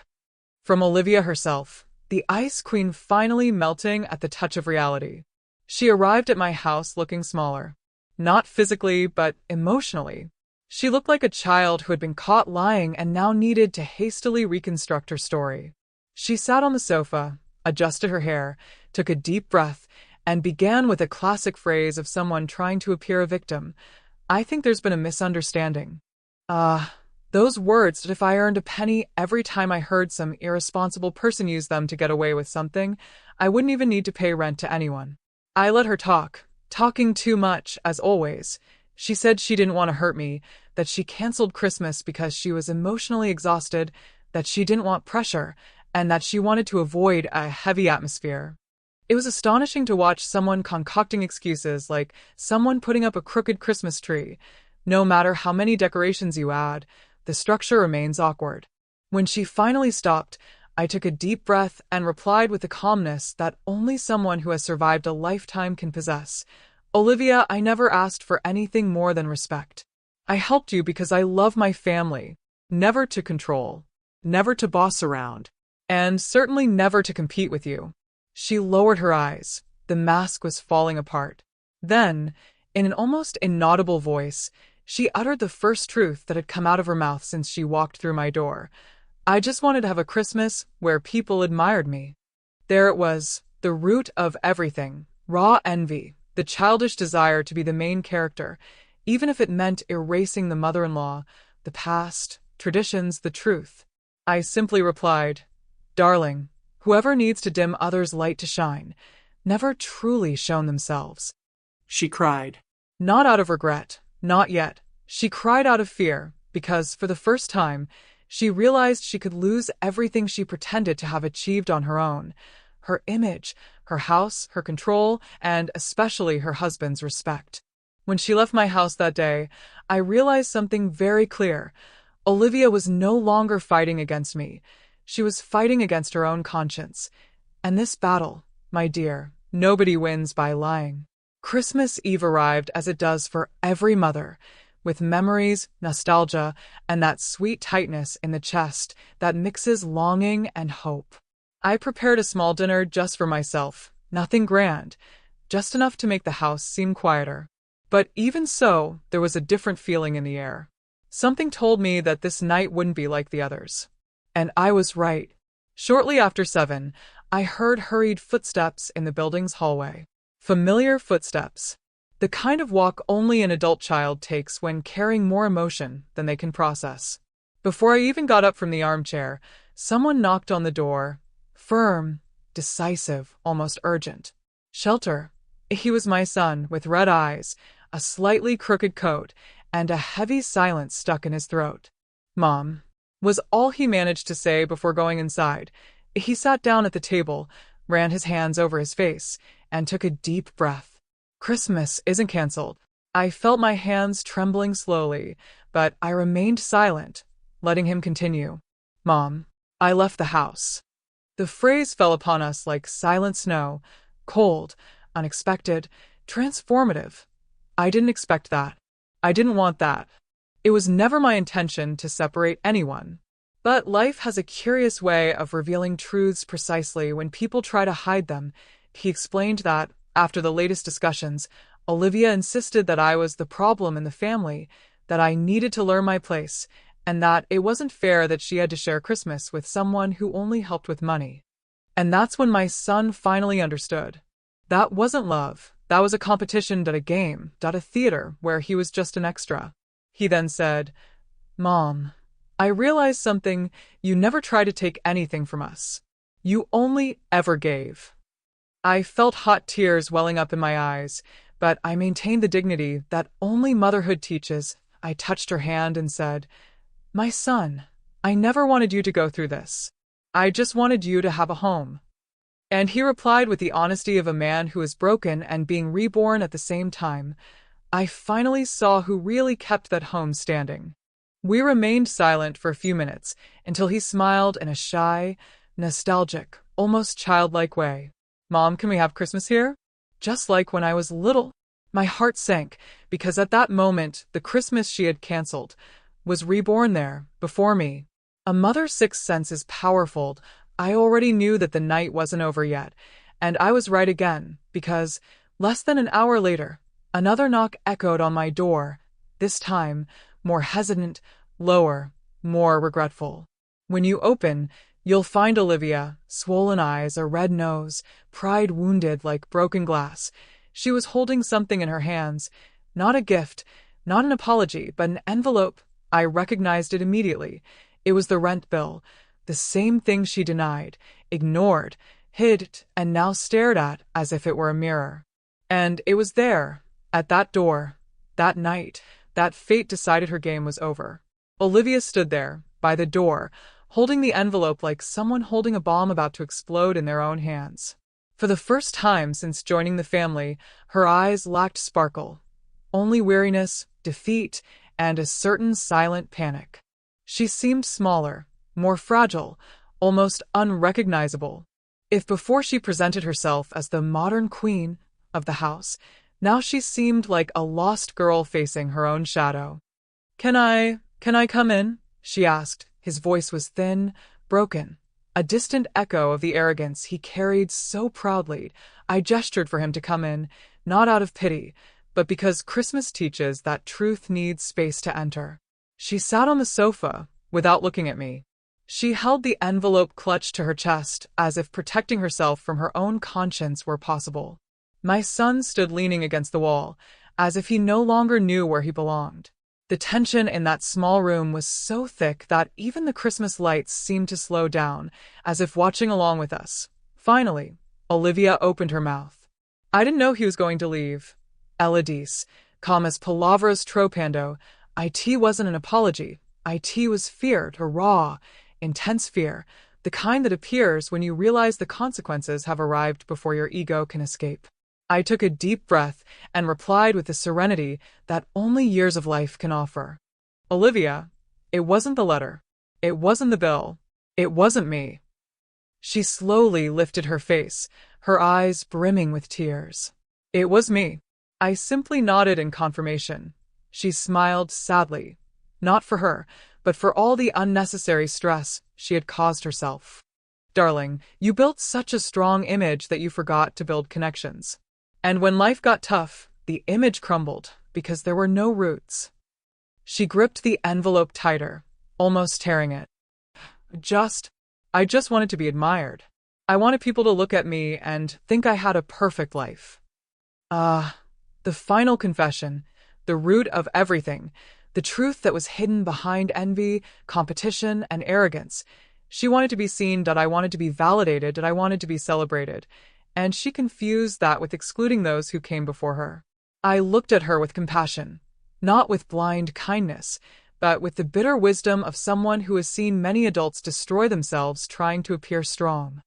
From Olivia herself, the Ice Queen finally melting at the touch of reality. She arrived at my house looking smaller. Not physically, but emotionally. She looked like a child who had been caught lying and now needed to hastily reconstruct her story. She sat on the sofa, adjusted her hair, took a deep breath, and began with a classic phrase of someone trying to appear a victim. I think there's been a misunderstanding. Those words that if I earned a penny every time I heard some irresponsible person use them to get away with something, I wouldn't even need to pay rent to anyone. I let her talk, talking too much, as always. She said she didn't want to hurt me, that she canceled Christmas because she was emotionally exhausted, that she didn't want pressure, and that she wanted to avoid a heavy atmosphere. It was astonishing to watch someone concocting excuses like someone putting up a crooked Christmas tree. No matter how many decorations you add, the structure remains awkward. When she finally stopped, I took a deep breath and replied with a calmness that only someone who has survived a lifetime can possess. Olivia, I never asked for anything more than respect. I helped you because I love my family, never to control, never to boss around, and certainly never to compete with you. She lowered her eyes. The mask was falling apart. Then, in an almost inaudible voice, she uttered the first truth that had come out of her mouth since she walked through my door. I just wanted to have a Christmas where people admired me. There it was, the root of everything, raw envy, the childish desire to be the main character, even if it meant erasing the mother-in-law, the past, traditions, the truth. I simply replied, Darling, whoever needs to dim others' light to shine, never truly shown themselves. She cried. Not out of regret, not yet. She cried out of fear, because, for the first time, she realized she could lose everything she pretended to have achieved on her own. Her image, her house, her control, and especially her husband's respect. When she left my house that day, I realized something very clear. Olivia was no longer fighting against me. She was fighting against her own conscience. And this battle, my dear, nobody wins by lying. Christmas Eve arrived as it does for every mother, with memories, nostalgia, and that sweet tightness in the chest that mixes longing and hope. I prepared a small dinner just for myself, nothing grand, just enough to make the house seem quieter. But even so, there was a different feeling in the air. Something told me that this night wouldn't be like the others. And I was right. Shortly after 7, I heard hurried footsteps in the building's hallway. Familiar footsteps. The kind of walk only an adult child takes when carrying more emotion than they can process. Before I even got up from the armchair, someone knocked on the door. Firm, decisive, almost urgent. Shelter. He was my son, with red eyes, a slightly crooked coat, and a heavy silence stuck in his throat. Mom. was all he managed to say before going inside. He sat down at the table, ran his hands over his face, and took a deep breath. Christmas isn't cancelled. I felt my hands trembling slowly, but I remained silent, letting him continue. Mom, I left the house. The phrase fell upon us like silent snow, cold, unexpected, transformative. I didn't expect that. I didn't want that. It was never my intention to separate anyone. But life has a curious way of revealing truths precisely when people try to hide them. He explained that, after the latest discussions, Olivia insisted that I was the problem in the family, that I needed to learn my place, and that it wasn't fair that she had to share Christmas with someone who only helped with money. And that's when my son finally understood. That wasn't love. That was a competition, a game, a theater, where he was just an extra. He then said, Mom, I realized something. You never tried to take anything from us. You only ever gave. I felt hot tears welling up in my eyes, but I maintained the dignity that only motherhood teaches. I touched her hand and said, My son, I never wanted you to go through this. I just wanted you to have a home. And he replied with the honesty of a man who is broken and being reborn at the same time. I finally saw who really kept that home standing. We remained silent for a few minutes until he smiled in a shy, nostalgic, almost childlike way. Mom, can we have Christmas here? Just like when I was little. My heart sank because at that moment, the Christmas she had canceled was reborn there, before me. A mother's sixth sense is powerful. I already knew that the night wasn't over yet, and I was right again, because, less than an hour later, another knock echoed on my door, this time, more hesitant, lower, more regretful. When you open, you'll find Olivia, swollen eyes, a red nose, pride wounded like broken glass. She was holding something in her hands, not a gift, not an apology, but an envelope. I recognized it immediately. It was the rent bill, the same thing she denied, ignored, hid, and now stared at as if it were a mirror. And it was there, at that door, that night, that fate decided her game was over. Olivia stood there, by the door, holding the envelope like someone holding a bomb about to explode in their own hands. For the first time since joining the family, her eyes lacked sparkle. Only weariness, defeat, and a certain silent panic. She seemed smaller, more fragile, almost unrecognizable. If before she presented herself as the modern queen of the house, now she seemed like a lost girl facing her own shadow. Can I come in? She asked. His voice was thin, broken, a distant echo of the arrogance he carried so proudly. I gestured for him to come in, not out of pity, but because Christmas teaches that truth needs space to enter. She sat on the sofa, without looking at me. She held the envelope clutched to her chest, as if protecting herself from her own conscience were possible. My son stood leaning against the wall, as if he no longer knew where he belonged. The tension in that small room was so thick that even the Christmas lights seemed to slow down, as if watching along with us. Finally, Olivia opened her mouth. I didn't know he was going to leave. Ela disse, as palavras tropando. It wasn't an apology. It was fear, a raw, intense fear, the kind that appears when you realize the consequences have arrived before your ego can escape. I took a deep breath and replied with the serenity that only years of life can offer. Olivia, it wasn't the letter. It wasn't the bill. It wasn't me. She slowly lifted her face, her eyes brimming with tears. It was me. I simply nodded in confirmation. She smiled sadly, not for her, but for all the unnecessary stress she had caused herself. Darling, you built such a strong image that you forgot to build connections. And when life got tough, the image crumbled because there were no roots. She gripped the envelope tighter, almost tearing it. I just wanted to be admired. I wanted people to look at me and think I had a perfect life. The final confession, the root of everything, the truth that was hidden behind envy, competition, and arrogance. She wanted to be seen, that I wanted to be validated, that I wanted to be celebrated, and she confused that with excluding those who came before her. I looked at her with compassion, not with blind kindness, but with the bitter wisdom of someone who has seen many adults destroy themselves trying to appear strong.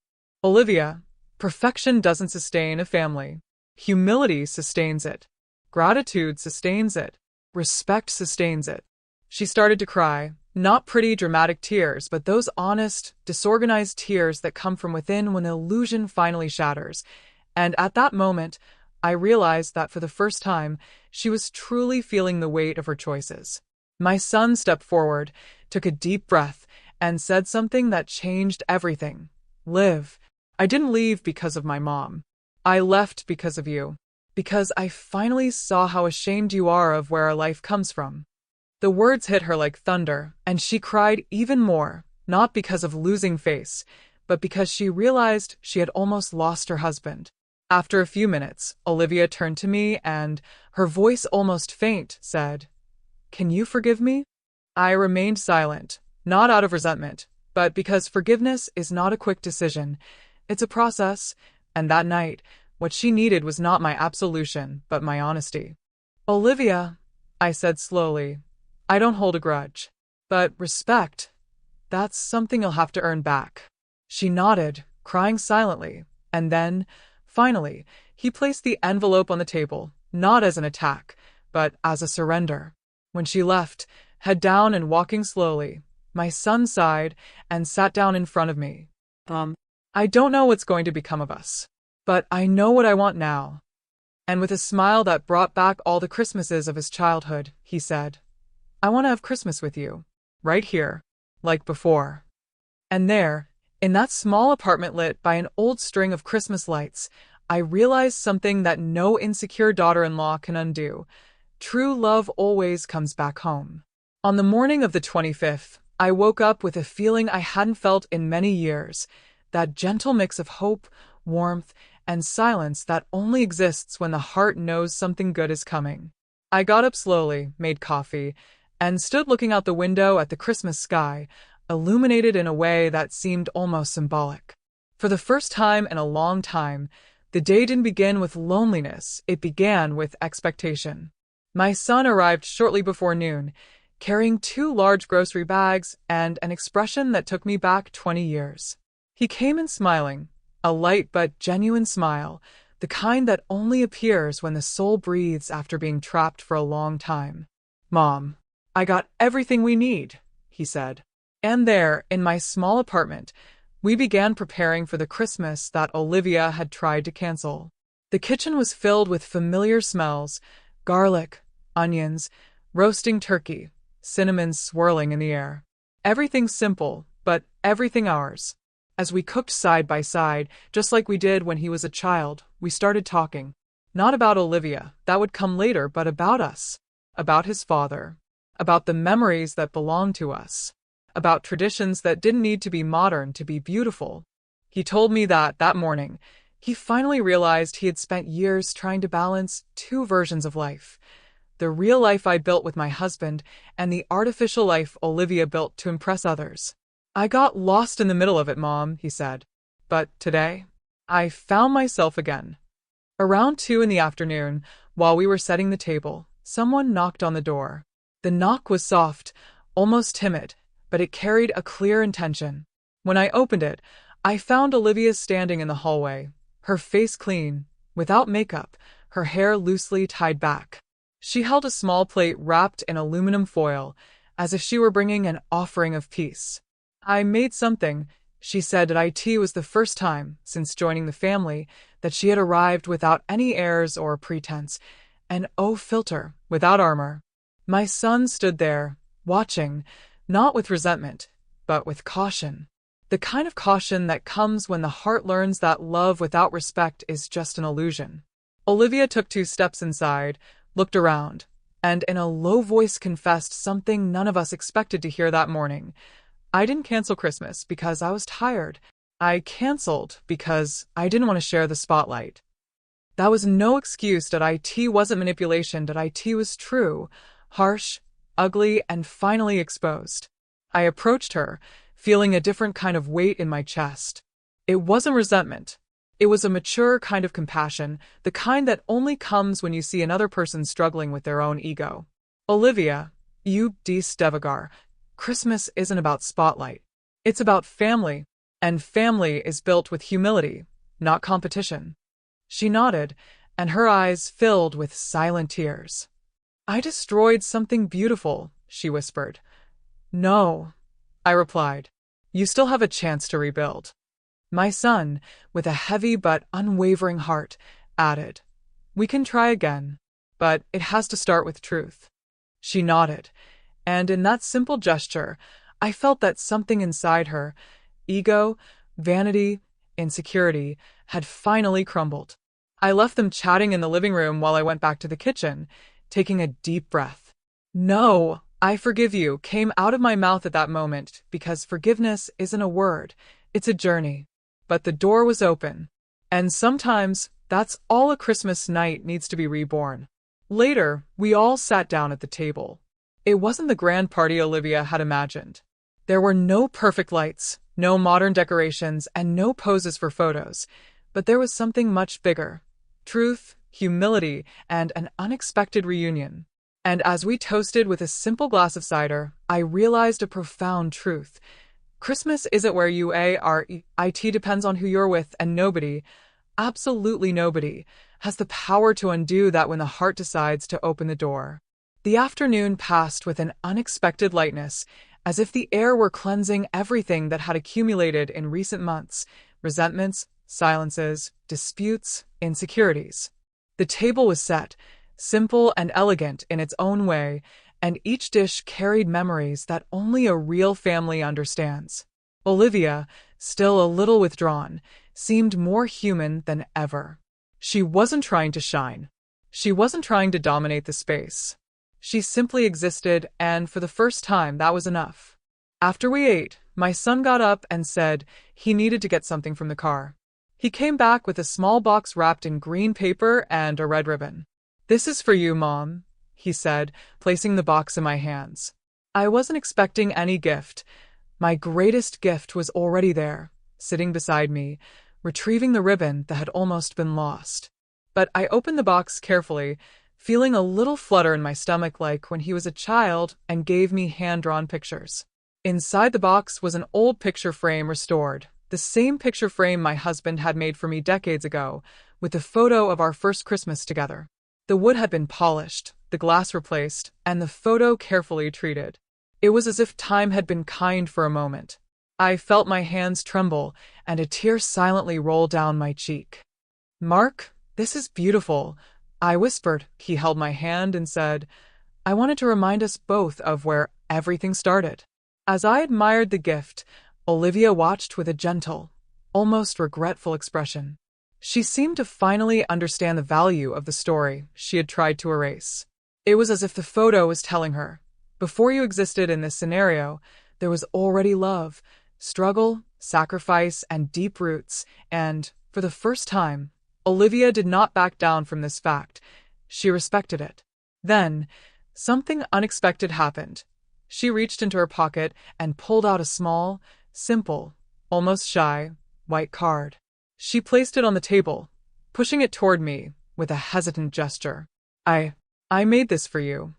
Olivia, perfection doesn't sustain a family. Humility sustains it. Gratitude sustains it. Respect sustains it. She started to cry, not pretty dramatic tears, but those honest, disorganized tears that come from within when the illusion finally shatters. And at that moment, I realized that for the first time, she was truly feeling the weight of her choices. My son stepped forward, took a deep breath, and said something that changed everything. Liv, I didn't leave because of my mom. I left because of you. Because I finally saw how ashamed you are of where our life comes from. The words hit her like thunder, and she cried even more, not because of losing face, but because she realized she had almost lost her husband. After a few minutes, Olivia turned to me and, her voice almost faint, said, "Can you forgive me?" I remained silent, not out of resentment, but because forgiveness is not a quick decision. It's a process, and that night, what she needed was not my absolution, but my honesty. "Olivia," I said slowly, "I don't hold a grudge. But respect, that's something you'll have to earn back." She nodded, crying silently, and then, finally, he placed the envelope on the table, not as an attack, but as a surrender. When she left, head down and walking slowly, my son sighed and sat down in front of me. I don't know what's going to become of us, but I know what I want now." And with a smile that brought back all the Christmases of his childhood, he said, "I want to have Christmas with you, right here, like before." And there, in that small apartment lit by an old string of Christmas lights, I realized something that no insecure daughter-in-law can undo. True love always comes back home. On the morning of the 25th, I woke up with a feeling I hadn't felt in many years, that gentle mix of hope, warmth, and silence that only exists when the heart knows something good is coming. I got up slowly, made coffee, and stood looking out the window at the Christmas sky, illuminated in a way that seemed almost symbolic. For the first time in a long time, the day didn't begin with loneliness, it began with expectation. My son arrived shortly before noon, carrying 2 large grocery bags and an expression that took me back 20 years. He came in smiling, a light but genuine smile, the kind that only appears when the soul breathes after being trapped for a long time. "Mom, I got everything we need," he said. And there, in my small apartment, we began preparing for the Christmas that Olivia had tried to cancel. The kitchen was filled with familiar smells: garlic, onions, roasting turkey, cinnamon swirling in the air. Everything simple, but everything ours. As we cooked side by side, just like we did when he was a child, we started talking. Not about Olivia, that would come later, but about us. About his father. About the memories that belonged to us. About traditions that didn't need to be modern to be beautiful. He told me that morning, he finally realized he had spent years trying to balance 2 versions of life. The real life I built with my husband, and the artificial life Olivia built to impress others. "I got lost in the middle of it, Mom," he said. "But today, I found myself again." Around 2 in the afternoon, while we were setting the table, someone knocked on the door. The knock was soft, almost timid, but it carried a clear intention. When I opened it, I found Olivia standing in the hallway, her face clean, without makeup, her hair loosely tied back. She held a small plate wrapped in aluminum foil, as if she were bringing an offering of peace. "I made something," she said. It was the first time, since joining the family, that she had arrived without any airs or pretense, an filter, without armor. My son stood there, watching, not with resentment, but with caution. The kind of caution that comes when the heart learns that love without respect is just an illusion. Olivia took 2 steps inside, looked around, and in a low voice confessed something none of us expected to hear that morning. "I didn't cancel Christmas because I was tired. I canceled because I didn't want to share the spotlight." That was no excuse. It wasn't manipulation. It was true, harsh, ugly, and finally exposed. I approached her, feeling a different kind of weight in my chest. It wasn't resentment. It was a mature kind of compassion, the kind that only comes when you see another person struggling with their own ego. "Olivia, You Devagar, Christmas isn't about spotlight. It's about family, and family is built with humility, not competition. She nodded, and her eyes filled with silent tears. I destroyed something beautiful, she whispered. No, I replied. You still have a chance to rebuild. My son, with a heavy but unwavering heart, added, We can try again, but it has to start with truth. She nodded, and in that simple gesture, I felt that something inside her, ego, vanity, insecurity, had finally crumbled. I left them chatting in the living room while I went back to the kitchen, taking a deep breath. No, I forgive you came out of my mouth at that moment because forgiveness isn't a word, it's a journey. But the door was open, and sometimes that's all a Christmas night needs to be reborn. Later, we all sat down at the table. It wasn't the grand party Olivia had imagined. There were no perfect lights, no modern decorations, and no poses for photos, but there was something much bigger. Truth, humility, and an unexpected reunion. And as we toasted with a simple glass of cider, I realized a profound truth. Christmas isn't where you are, it depends on who you're with, and nobody, absolutely nobody, has the power to undo that when the heart decides to open the door. The afternoon passed with an unexpected lightness, as if the air were cleansing everything that had accumulated in recent months, resentments, silences, disputes, insecurities. The table was set, simple and elegant in its own way, and each dish carried memories that only a real family understands. Olivia, still a little withdrawn, seemed more human than ever. She wasn't trying to shine. She wasn't trying to dominate the space. She simply existed, and for the first time, that was enough. After we ate, my son got up and said he needed to get something from the car. He came back with a small box wrapped in green paper and a red ribbon. This is for you, Mom, he said, placing the box in my hands. I wasn't expecting any gift. My greatest gift was already there, sitting beside me, retrieving the ribbon that had almost been lost. But I opened the box carefully, feeling a little flutter in my stomach like when he was a child and gave me hand-drawn pictures. Inside the box was an old picture frame restored, the same picture frame my husband had made for me decades ago, with the photo of our first Christmas together. The wood had been polished, the glass replaced, and the photo carefully treated. It was as if time had been kind for a moment. I felt my hands tremble, and a tear silently roll down my cheek. Mark, this is beautiful, I whispered. He held my hand and said, I wanted to remind us both of where everything started. As I admired the gift, Olivia watched with a gentle, almost regretful expression. She seemed to finally understand the value of the story she had tried to erase. It was as if the photo was telling her, before you existed in this scenario, there was already love, struggle, sacrifice, and deep roots, and, for the first time, Olivia did not back down from this fact. She respected it. Then, something unexpected happened. She reached into her pocket and pulled out a small, simple, almost shy, white card. She placed it on the table, pushing it toward me with a hesitant gesture. I made this for you.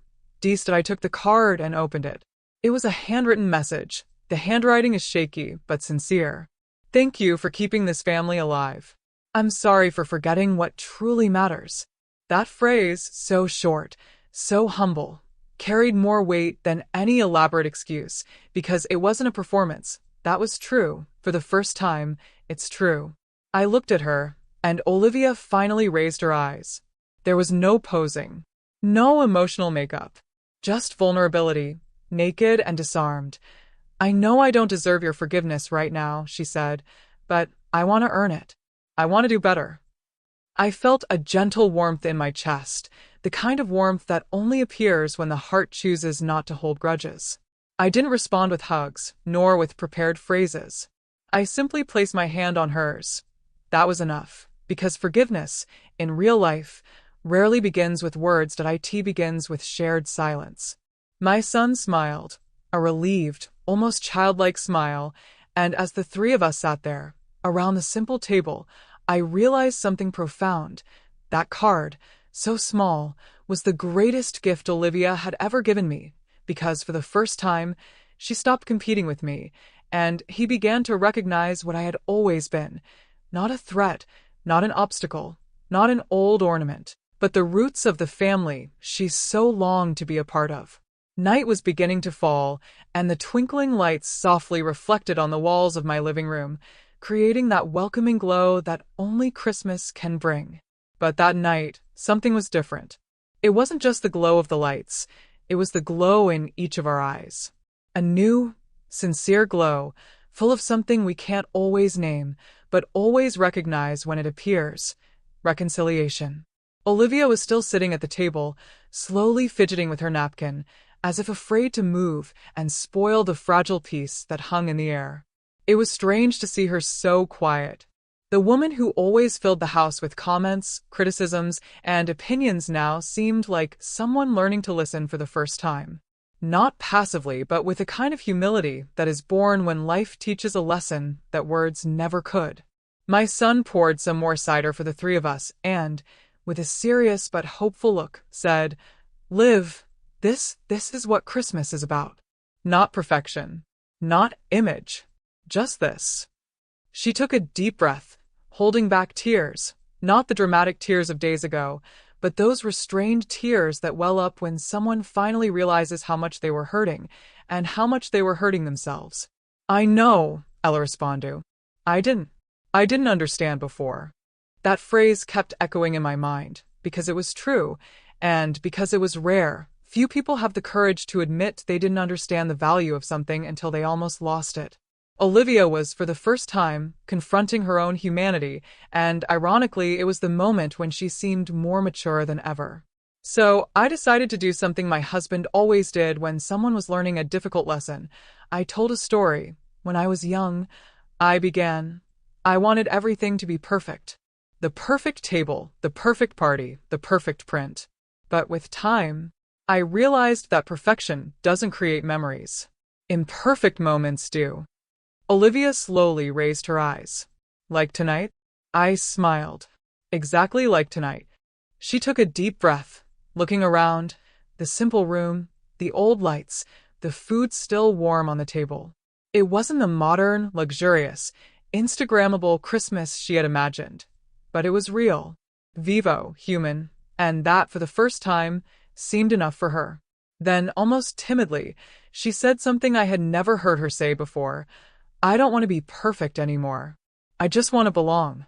I took the card and opened it. It was a handwritten message. The handwriting is shaky, but sincere. Thank you for keeping this family alive. I'm sorry for forgetting what truly matters. That phrase, so short, so humble, carried more weight than any elaborate excuse, because it wasn't a performance. That was true. For the first time, it's true. I looked at her, and Olivia finally raised her eyes. There was no posing, no emotional makeup, just vulnerability, naked and disarmed. I know I don't deserve your forgiveness right now, she said, but I want to earn it. I want to do better. I felt a gentle warmth in my chest, the kind of warmth that only appears when the heart chooses not to hold grudges. I didn't respond with hugs, nor with prepared phrases. I simply placed my hand on hers. That was enough, because forgiveness, in real life, rarely begins with words. It begins with shared silence. My son smiled, a relieved, almost childlike smile, and as the three of us sat there, around the simple table, I realized something profound. That card, so small, was the greatest gift Olivia had ever given me, because for the first time, she stopped competing with me, and he began to recognize what I had always been. Not a threat, not an obstacle, not an old ornament, but the roots of the family she so longed to be a part of. Night was beginning to fall, and the twinkling lights softly reflected on the walls of my living room, creating that welcoming glow that only Christmas can bring. But that night, something was different. It wasn't just the glow of the lights, it was the glow in each of our eyes. A new, sincere glow, full of something we can't always name, but always recognize when it appears: reconciliation. Olivia was still sitting at the table, slowly fidgeting with her napkin, as if afraid to move and spoil the fragile peace that hung in the air. It was strange to see her so quiet. The woman who always filled the house with comments, criticisms, and opinions now seemed like someone learning to listen for the first time. Not passively, but with a kind of humility that is born when life teaches a lesson that words never could. My son poured some more cider for the three of us and, with a serious but hopeful look, said, "Liv, this is what Christmas is about. Not perfection, not image, just this." She took a deep breath, holding back tears, not the dramatic tears of days ago, but those restrained tears that well up when someone finally realizes how much they were hurting and how much they were hurting themselves. "I know," Ella responded. I didn't understand before." That phrase kept echoing in my mind, because it was true, and because it was rare. Few people have the courage to admit they didn't understand the value of something until they almost lost it. Olivia was, for the first time, confronting her own humanity, and ironically, it was the moment when she seemed more mature than ever. So, I decided to do something my husband always did when someone was learning a difficult lesson. I told a story. When I was young, I wanted everything to be perfect. The perfect table, the perfect party, the perfect print. But with time, I realized that perfection doesn't create memories. Imperfect moments do. Olivia slowly raised her eyes. "Like tonight?" I smiled. "Exactly like tonight." She took a deep breath, looking around, the simple room, the old lights, the food still warm on the table. It wasn't the modern, luxurious, Instagrammable Christmas she had imagined, but it was real, vivo, human, and that, for the first time, seemed enough for her. Then, almost timidly, she said something I had never heard her say before. "I don't want to be perfect anymore. I just want to belong."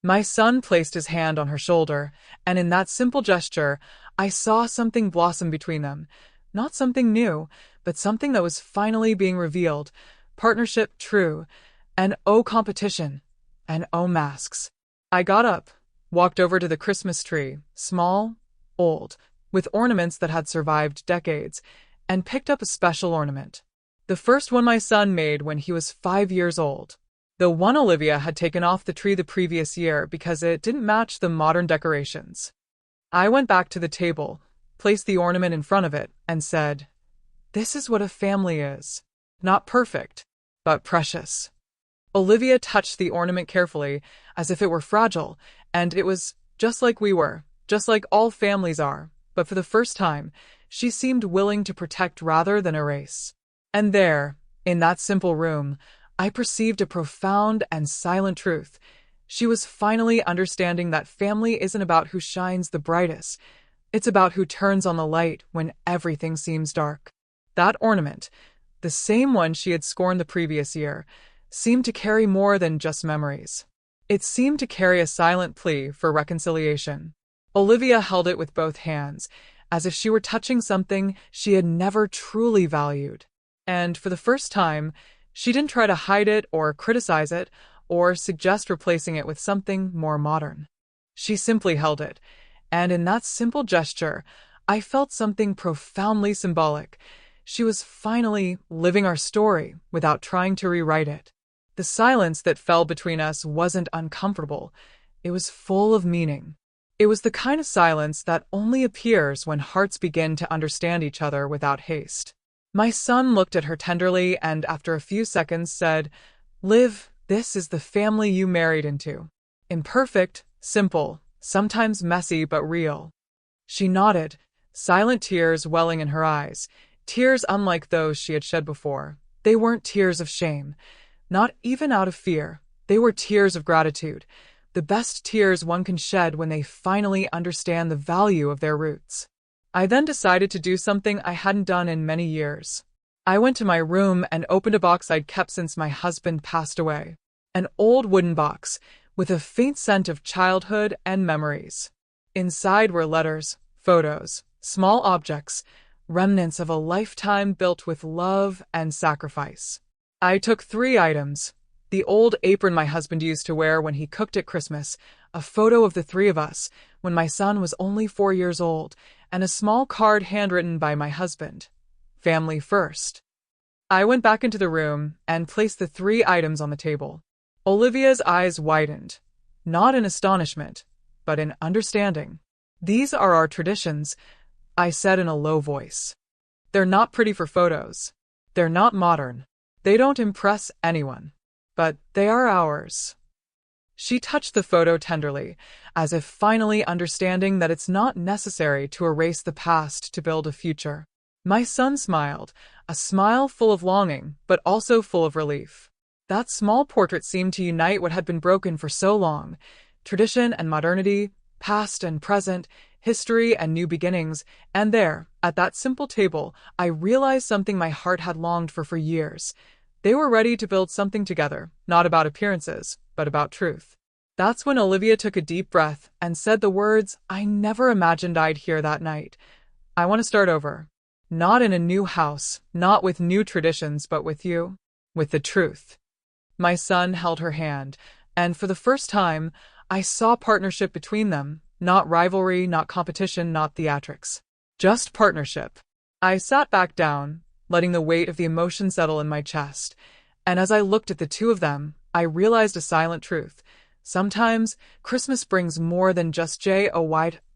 My son placed his hand on her shoulder, and in that simple gesture, I saw something blossom between them. Not something new, but something that was finally being revealed. Partnership true, and oh competition, and oh masks. I got up, walked over to the Christmas tree, small, old, with ornaments that had survived decades, and picked up a special ornament. The first one my son made when he was 5 years old. The one Olivia had taken off the tree the previous year because it didn't match the modern decorations. I went back to the table, placed the ornament in front of it, and said, "This is what a family is. Not perfect, but precious." Olivia touched the ornament carefully, as if it were fragile, and it was just like we were, just like all families are, but for the first time, she seemed willing to protect rather than erase. And there, in that simple room, I perceived a profound and silent truth. She was finally understanding that family isn't about who shines the brightest. It's about who turns on the light when everything seems dark. That ornament, the same one she had scorned the previous year, seemed to carry more than just memories. It seemed to carry a silent plea for reconciliation. Olivia held it with both hands, as if she were touching something she had never truly valued. And for the first time, she didn't try to hide it or criticize it or suggest replacing it with something more modern. She simply held it, and in that simple gesture, I felt something profoundly symbolic. She was finally living our story without trying to rewrite it. The silence that fell between us wasn't uncomfortable. It was full of meaning. It was the kind of silence that only appears when hearts begin to understand each other without haste. My son looked at her tenderly and, after a few seconds, said, "Liv, this is the family you married into. Imperfect, simple, sometimes messy but real." She nodded, silent tears welling in her eyes. Tears unlike those she had shed before. They weren't tears of shame, not even out of fear. They were tears of gratitude, the best tears one can shed when they finally understand the value of their roots. I then decided to do something I hadn't done in many years. I went to my room and opened a box I'd kept since my husband passed away. An old wooden box with a faint scent of childhood and memories. Inside were letters, photos, small objects, remnants of a lifetime built with love and sacrifice. I took 3 items: the old apron my husband used to wear when he cooked at Christmas, a photo of the 3 of us when my son was only 4 years old, and a small card handwritten by my husband. Family first. I went back into the room and placed the 3 items on the table. Olivia's eyes widened, not in astonishment, but in understanding. "These are our traditions," I said in a low voice. "They're not pretty for photos. They're not modern. They don't impress anyone. But they are ours." She touched the photo tenderly, as if finally understanding that it's not necessary to erase the past to build a future. My son smiled, a smile full of longing, but also full of relief. That small portrait seemed to unite what had been broken for so long: tradition and modernity, past and present, history and new beginnings. And there, at that simple table, I realized something my heart had longed for years. They were ready to build something together, not about appearances, but about truth. That's when Olivia took a deep breath and said the words I never imagined I'd hear that night. "I want to start over. Not in a new house, not with new traditions, but with you. With the truth." My son held her hand, and for the first time, I saw partnership between them, not rivalry, not competition, not theatrics. Just partnership. I sat back down, letting the weight of the emotion settle in my chest, and as I looked at the 2 of them, I realized a silent truth. Sometimes, Christmas brings more than just joy.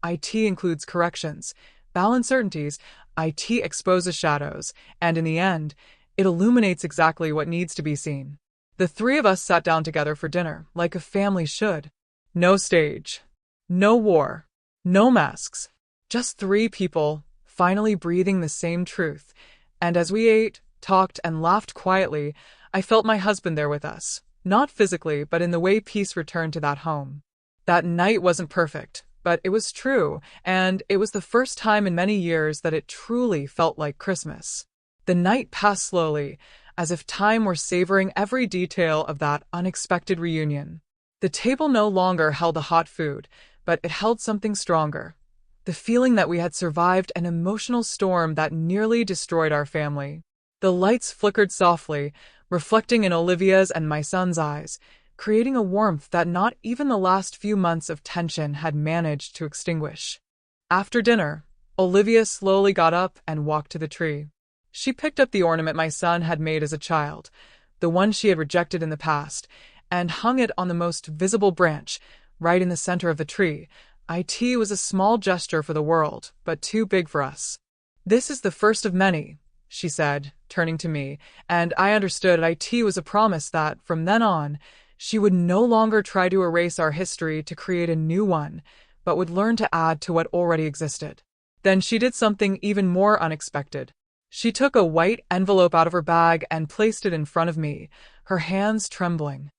It includes corrections, balance certainties, it exposes shadows, and in the end, it illuminates exactly what needs to be seen. The 3 of us sat down together for dinner, like a family should. No stage. No war. No masks. Just 3 people, finally breathing the same truth. And as we ate, talked, and laughed quietly, I felt my husband there with us. Not physically, but in the way peace returned to that home. That night wasn't perfect, but it was true, and it was the first time in many years that it truly felt like Christmas. The night passed slowly, as if time were savoring every detail of that unexpected reunion. The table no longer held the hot food, but it held something stronger. The feeling that we had survived an emotional storm that nearly destroyed our family. The lights flickered softly, reflecting in Olivia's and my son's eyes, creating a warmth that not even the last few months of tension had managed to extinguish. After dinner, Olivia slowly got up and walked to the tree. She picked up the ornament my son had made as a child, the one she had rejected in the past, and hung it on the most visible branch, right in the center of the tree. It was a small gesture for the world, but too big for us. "This is the first of many," she said, turning to me, and I understood it was a promise that, from then on, she would no longer try to erase our history to create a new one, but would learn to add to what already existed. Then she did something even more unexpected. She took a white envelope out of her bag and placed it in front of me, her hands trembling.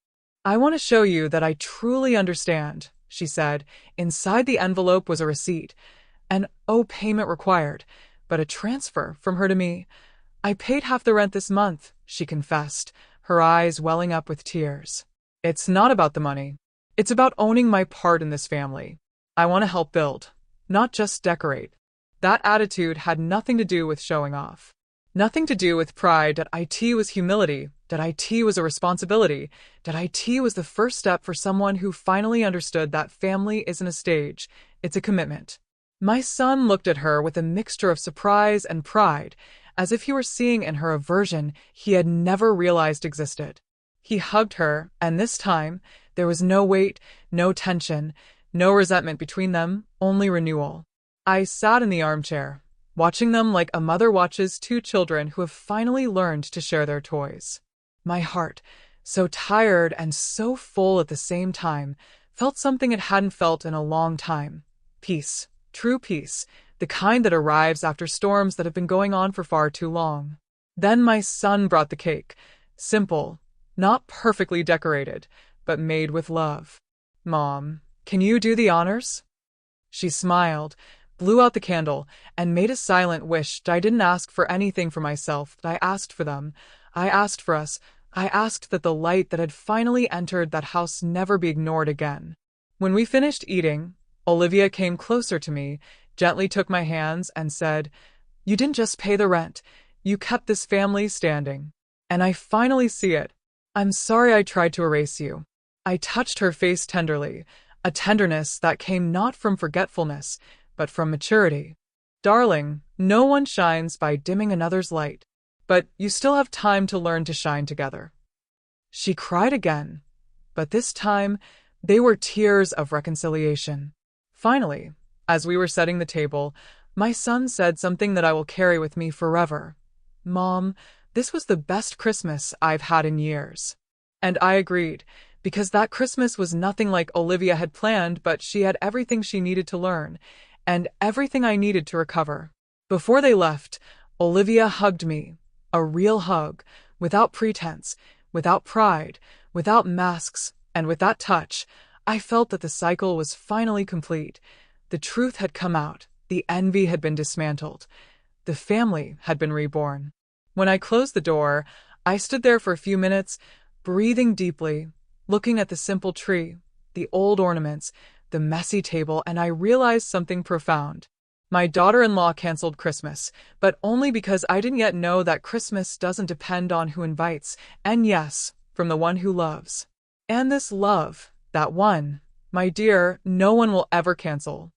"I want to show you that I truly understand," she said. Inside the envelope was a receipt, an payment required, but a transfer from her to me. "I paid half the rent this month," she confessed, her eyes welling up with tears. "It's not about the money. It's about owning my part in this family. I want to help build, not just decorate." That attitude had nothing to do with showing off. Nothing to do with pride. That it was humility. That it was a responsibility. That it was the first step for someone who finally understood that family isn't a stage, it's a commitment. My son looked at her with a mixture of surprise and pride, as if he were seeing in her a version he had never realized existed. He hugged her, and this time, there was no weight, no tension, no resentment between them, only renewal. I sat in the armchair, watching them like a mother watches 2 children who have finally learned to share their toys. My heart, so tired and so full at the same time, felt something it hadn't felt in a long time. Peace, true peace, the kind that arrives after storms that have been going on for far too long. Then my son brought the cake. Simple, not perfectly decorated, but made with love. "Mom, can you do the honors?" She smiled, blew out the candle, and made a silent wish that I didn't ask for anything for myself, that I asked for them. I asked for us. I asked that the light that had finally entered that house never be ignored again. When we finished eating, Olivia came closer to me, gently took my hands, and said, "You didn't just pay the rent. You kept this family standing. And I finally see it. I'm sorry I tried to erase you." I touched her face tenderly, a tenderness that came not from forgetfulness, but from maturity. "Darling, no one shines by dimming another's light, but you still have time to learn to shine together." She cried again, but this time they were tears of reconciliation. Finally, as we were setting the table, my son said something that I will carry with me forever. "Mom, this was the best Christmas I've had in years." And I agreed, because that Christmas was nothing like Olivia had planned, but she had everything she needed to learn, and everything I needed to recover. Before they left, Olivia hugged me, a real hug, without pretense, without pride, without masks, and with that touch, I felt that the cycle was finally complete. The truth had come out, the envy had been dismantled, the family had been reborn. When I closed the door, I stood there for a few minutes, breathing deeply, looking at the simple tree, the old ornaments, the messy table, and I realized something profound. My daughter-in-law canceled Christmas, but only because I didn't yet know that Christmas doesn't depend on who invites, and yes, from the one who loves. And this love, that one, my dear, no one will ever cancel.